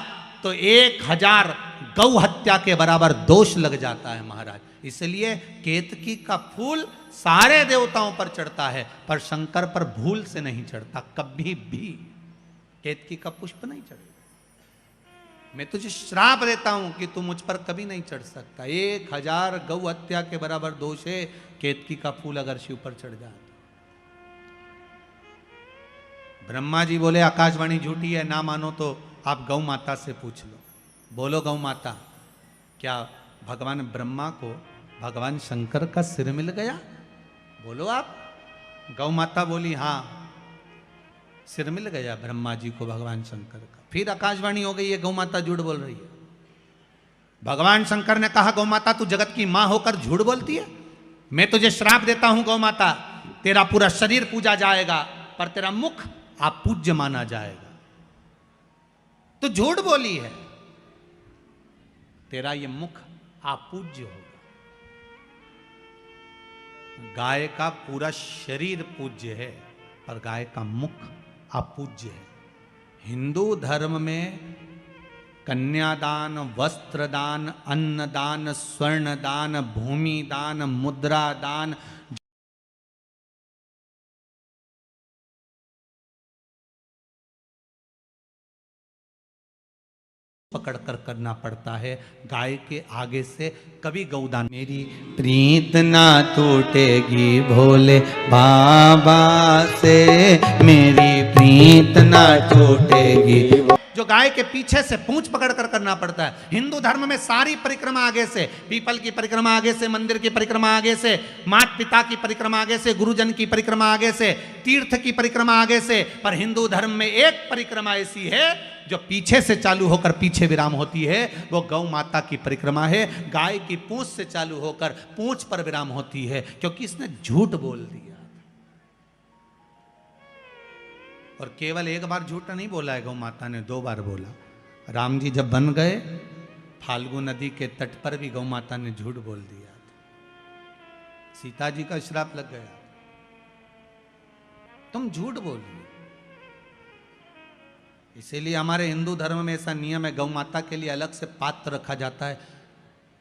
तो 1000 गौ हत्या के बराबर दोष लग जाता है महाराज। इसलिए केतकी का फूल सारे देवताओं पर चढ़ता है पर शंकर पर भूल से नहीं चढ़ता। कभी भी केतकी का पुष्प नहीं चढ़ेगा। मैं तुझे श्राप देता हूं कि तू मुझ पर कभी नहीं चढ़ सकता। 1000 गौ हत्या के बराबर दोष है केतकी का फूल अगर शिव पर चढ़ जाए। ब्रह्मा जी बोले आकाशवाणी झूठी है, ना मानो तो आप गौ माता से पूछ लो। बोलो गौ माता क्या भगवान ब्रह्मा को भगवान शंकर का सिर मिल गया? बोलो आप। गौ माता बोली हाँ सिर मिल गया ब्रह्मा जी को भगवान शंकर का। फिर आकाशवाणी हो गई है गौ माता झूठ बोल रही है। भगवान शंकर ने कहा गौ माता तू जगत की मां होकर झूठ बोलती है? मैं तुझे श्राप देता हूं गौ माता, तेरा पूरा शरीर पूजा जाएगा पर तेरा मुख आप पूज्य माना जाएगा। तो झूठ बोली है, तेरा ये मुख आप पूज्य होगा। गाय का पूरा शरीर पूज्य है पर गाय का मुख अपूज्य है। हिंदू धर्म में कन्यादान, वस्त्रदान, अन्नदान, स्वर्णदान, भूमि दान, मुद्रा दान पकड़ कर करना पड़ता है। गाय के आगे से कभी गौदान। मेरी प्रीत ना टूटेगी भोले बाबा से, मेरी प्रीत ना टूटेगी। जो गाय के पीछे से पूंछ पकड़ कर करना पड़ता है। हिंदू धर्म में सारी परिक्रमा आगे से, पीपल की परिक्रमा आगे से, मंदिर की परिक्रमा आगे से, माता पिता की परिक्रमा आगे से, गुरुजन की परिक्रमा आगे से, तीर्थ की परिक्रमा आगे से। पर हिंदू धर्म में एक परिक्रमा ऐसी है जो पीछे से चालू होकर पीछे विराम होती है, वो गौ माता की परिक्रमा है। गाय की पूंछ से चालू होकर पूंछ पर विराम होती है, क्योंकि इसने झूठ बोल दिया। और केवल एक बार झूठ नहीं बोला है गौ माता ने, 2 बार बोला। राम जी जब बन गए फाल्गु नदी के तट पर भी गौ माता ने झूठ बोल दिया। सीता जी का श्राप लग गया, तुम झूठ बोली। इसीलिए हमारे हिंदू धर्म में ऐसा नियम है, गौ माता के लिए अलग से पात्र रखा जाता है।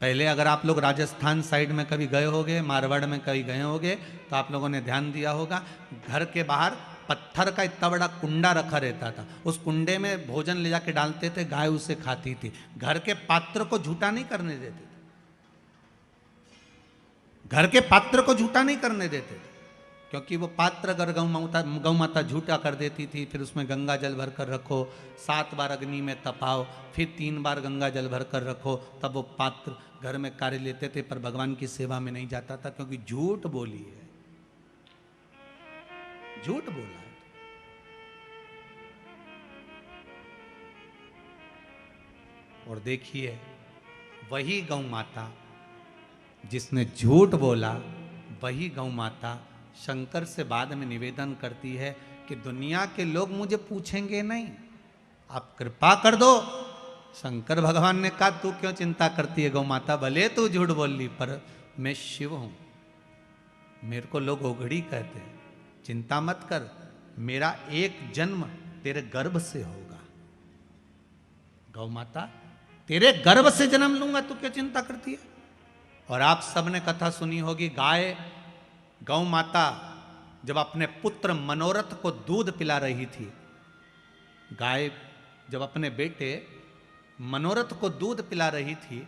पहले अगर आप लोग राजस्थान साइड में कभी गए होगे, मारवाड़ में कभी गए होगे, तो आप लोगों ने ध्यान दिया होगा घर के बाहर पत्थर का इतना बड़ा कुंडा रखा रहता था, उस कुंडे में भोजन ले जाके डालते थे, गाय उसे खाती थी। घर के पात्र को झूठा नहीं करने देते थे, घर के पात्र को झूठा नहीं करने देते थे, क्योंकि वो पात्र अगर गौ माता झूठा कर देती थी, फिर उसमें गंगा जल भर कर रखो, 7 बार अग्नि में तपाओ, फिर 3 बार गंगा जल भर कर रखो, तब वो पात्र घर में कार्य लेते थे, पर भगवान की सेवा में नहीं जाता था, क्योंकि झूठ बोली है, झूठ बोला है। और देखिए वही गौ माता जिसने झूठ बोला, वही गौ माता शंकर से बाद में निवेदन करती है कि दुनिया के लोग मुझे पूछेंगे नहीं, आप कृपा कर दो। शंकर भगवान ने कहा तू क्यों चिंता करती है गौ माता, भले तू झूठ बोल ली, पर मैं शिव हूं, मेरे को लोग ओघड़ी कहते हैं, चिंता मत कर, मेरा एक जन्म तेरे गर्भ से होगा। गौ माता तेरे गर्भ से जन्म लूंगा, तू क्या चिंता करती है। और आप सबने कथा सुनी होगी, गाय गौ माता जब अपने पुत्र मनोरथ को दूध पिला रही थी, गाय जब अपने बेटे मनोरथ को दूध पिला रही थी,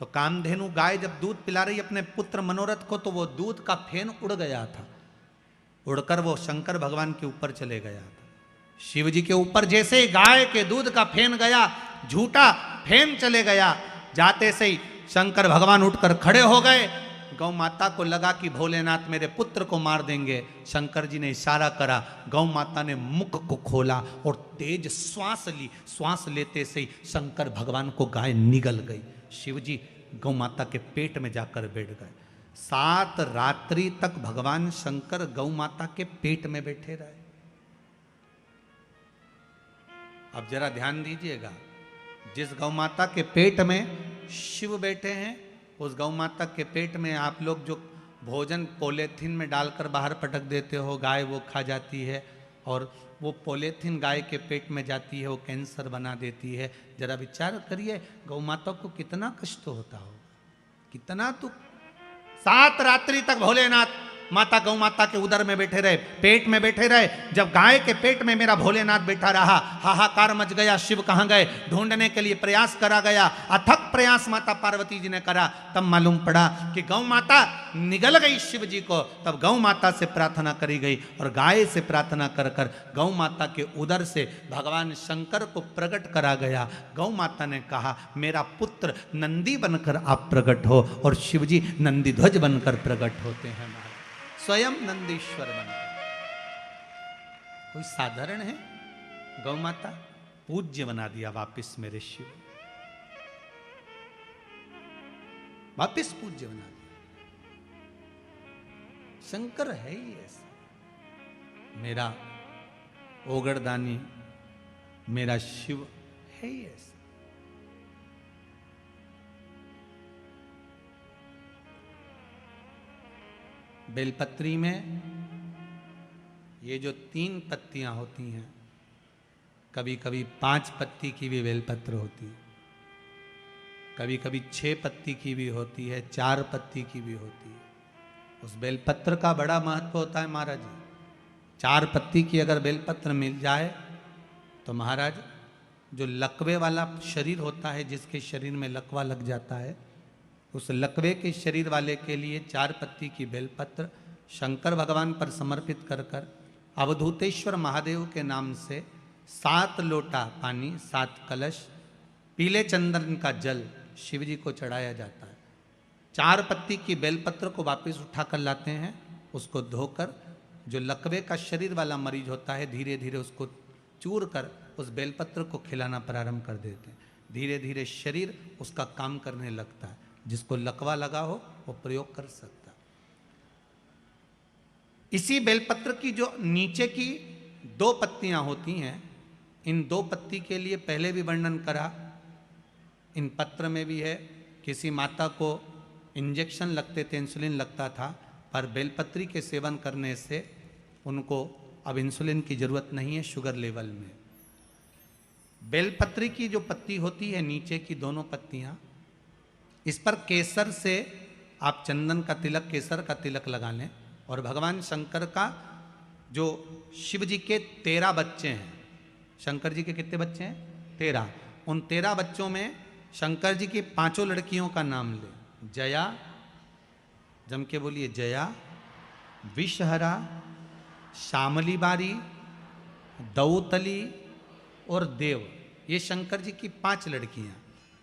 तो कामधेनु गाय जब दूध पिला रही अपने पुत्र मनोरथ को, तो वो दूध का फेन उड़ गया था, उड़कर वो शंकर भगवान के ऊपर चले गया था। शिव जी के ऊपर जैसे ही गाय के दूध का फेन गया, झूठा फेन चले गया, जाते से ही शंकर भगवान उठकर खड़े हो गए। गौ माता को लगा कि भोलेनाथ मेरे पुत्र को मार देंगे। शंकर जी ने इशारा करा, गौ माता ने मुख को खोला और तेज श्वास ली, श्वास लेते से ही शंकर भगवान को गाय निगल गई। शिव जी गौ माता के पेट में जाकर बैठ गए। 7 रात्रि तक भगवान शंकर गौ माता के पेट में बैठे रहे। अब जरा ध्यान दीजिएगा, जिस गौ माता के पेट में शिव बैठे हैं, उस गौ माता के पेट में आप लोग जो भोजन पॉलीथीन में डालकर बाहर पटक देते हो, गाय वो खा जाती है, और वो पॉलीथीन गाय के पेट में जाती है, वो कैंसर बना देती है। जरा विचार करिए गौ माता को कितना कष्ट होता होगा, कितना दुख। 7 रात्रि तक भोलेनाथ माता गौ माता के उदर में बैठे रहे, पेट में बैठे रहे। जब गाय के पेट में मेरा भोलेनाथ बैठा रहा, हाहाकार मच गया, शिव कहाँ गए ढूंढने के लिए प्रयास करा गया। अथक प्रयास माता पार्वती जी ने करा, तब मालूम पड़ा कि गौ माता निगल गई शिव जी को। तब गौ माता से प्रार्थना करी गई, और गाय से प्रार्थना कर कर गौ माता के उदर से भगवान शंकर को प्रकट करा गया। गौ माता ने कहा मेरा पुत्र नंदी बनकर आप प्रकट हो, और शिव जी नंदी ध्वज बनकर प्रकट होते हैं, स्वयं नंदीश्वर बनकर। कोई साधारण है, गौ माता पूज्य बना दिया वापिस मेरे शिव, वापिस पूज्य बना दिया। शंकर है ही ऐसा, मेरा ओगड़दानी मेरा शिव है ही ऐसा। बेलपत्री में ये जो 3 पत्तियां होती हैं, कभी कभी 5 पत्ती की भी बेलपत्र होती है, कभी कभी 6 पत्ती की भी होती है, 4 पत्ती की भी होती है। उस बेलपत्र का बड़ा महत्व होता है महाराज जी। 4 पत्ती की अगर बेलपत्र मिल जाए तो महाराज जो लकवे वाला शरीर होता है, जिसके शरीर में लकवा लग जाता है, उस लकवे के शरीर वाले के लिए 4 पत्ती की बेलपत्र शंकर भगवान पर समर्पित कर कर अवधूतेश्वर महादेव के नाम से 7 लोटा पानी, 7 कलश, पीले चंदन का जल शिव जी को चढ़ाया जाता है। 4 पत्ती की बेलपत्र को वापस उठाकर लाते हैं, उसको धोकर जो लकवे का शरीर वाला मरीज होता है, धीरे धीरे उसको चूर कर उस बेलपत्र को खिलाना प्रारंभ कर देते हैं। धीरे धीरे शरीर उसका काम करने लगता है। जिसको लकवा लगा हो वो प्रयोग कर सकता। इसी बेलपत्र की जो नीचे की 2 पत्तियां होती हैं, इन 2 पत्ती के लिए पहले भी वर्णन करा, इन पत्र में भी है। किसी माता को इंजेक्शन लगते थे, इंसुलिन लगता था, पर बेलपत्री के सेवन करने से उनको अब इंसुलिन की जरूरत नहीं है शुगर लेवल में। बेलपत्री की जो पत्ती होती है, नीचे की दोनों पत्तियां, इस पर केसर से आप चंदन का तिलक, केसर का तिलक लगा लें, और भगवान शंकर का जो शिव जी के 13 बच्चे हैं, शंकर जी के कितने बच्चे हैं? 13। उन 13 बच्चों में शंकर जी की 5 लड़कियों का नाम ले। जया, जम के बोलिए, जया, विषहरा, श्यामली बारी, दौतली और देव। ये शंकर जी की 5 लड़कियां।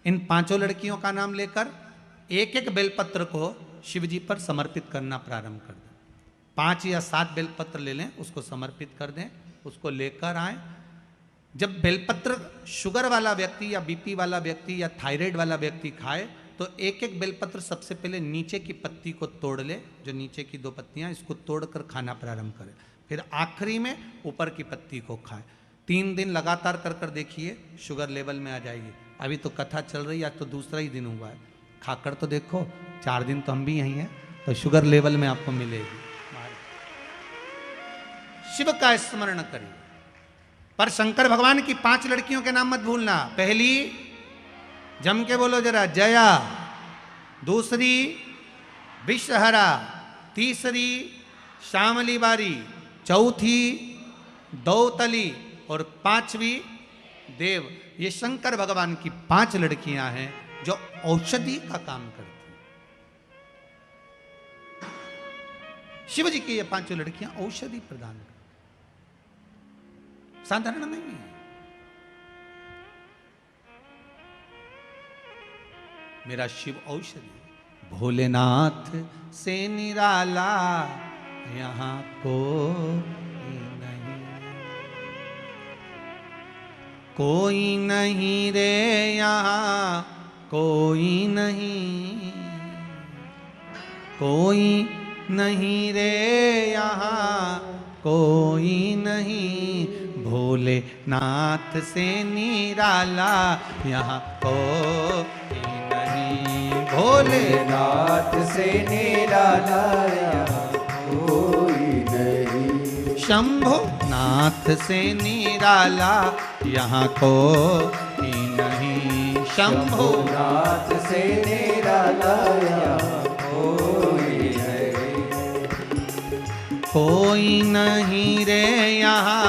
इन 5 लड़कियों का नाम लेकर एक एक बेलपत्र को शिव जी पर समर्पित करना प्रारंभ कर दें। 5 या 7 बेलपत्र ले लें, उसको समर्पित कर दें, उसको लेकर आए। जब बेलपत्र शुगर वाला व्यक्ति या बीपी वाला व्यक्ति या थायराइड वाला व्यक्ति खाए तो एक एक बेलपत्र सबसे पहले नीचे की पत्ती को तोड़ ले, जो नीचे की 2 पत्तियां, इसको तोड़कर खाना प्रारंभ करे। फिर आखिरी में ऊपर की पत्ती को खाए। 3 दिन लगातार कर कर देखिए, शुगर लेवल में आ जाएगी। अभी तो कथा चल रही है, आज तो दूसरा ही दिन हुआ है, खाकर तो देखो, 4 दिन तो हम भी यहीं हैं, तो शुगर लेवल में आपको मिलेगी। शिव का स्मरण करिए। पर शंकर भगवान की 5 लड़कियों के नाम मत भूलना। पहली, जम के बोलो जरा, जया। दूसरी, विषहरा। तीसरी, श्यामली बारी। चौथी, दौतली। और 5वीं, देव। ये शंकर भगवान की 5 लड़कियां हैं जो औषधि का काम करती हैं। शिव जी की ये 5 लड़कियां औषधि प्रदान करती, साधारण नहीं है। मेरा शिव औषधि। भोलेनाथ से निराला यहां कोई नहीं रे, यहाँ कोई नहीं रे, यहाँ कोई नहीं। भोलेनाथ से निराला यहाँ कोई नहीं। भोलेनाथ से निराला यहाँ कोई नहीं। शंभुनाथ से निराला यहाँ कोई नहीं। शंभुनाथ से निराला यहाँ कोई नहीं। कोई नहीं रे, यहाँ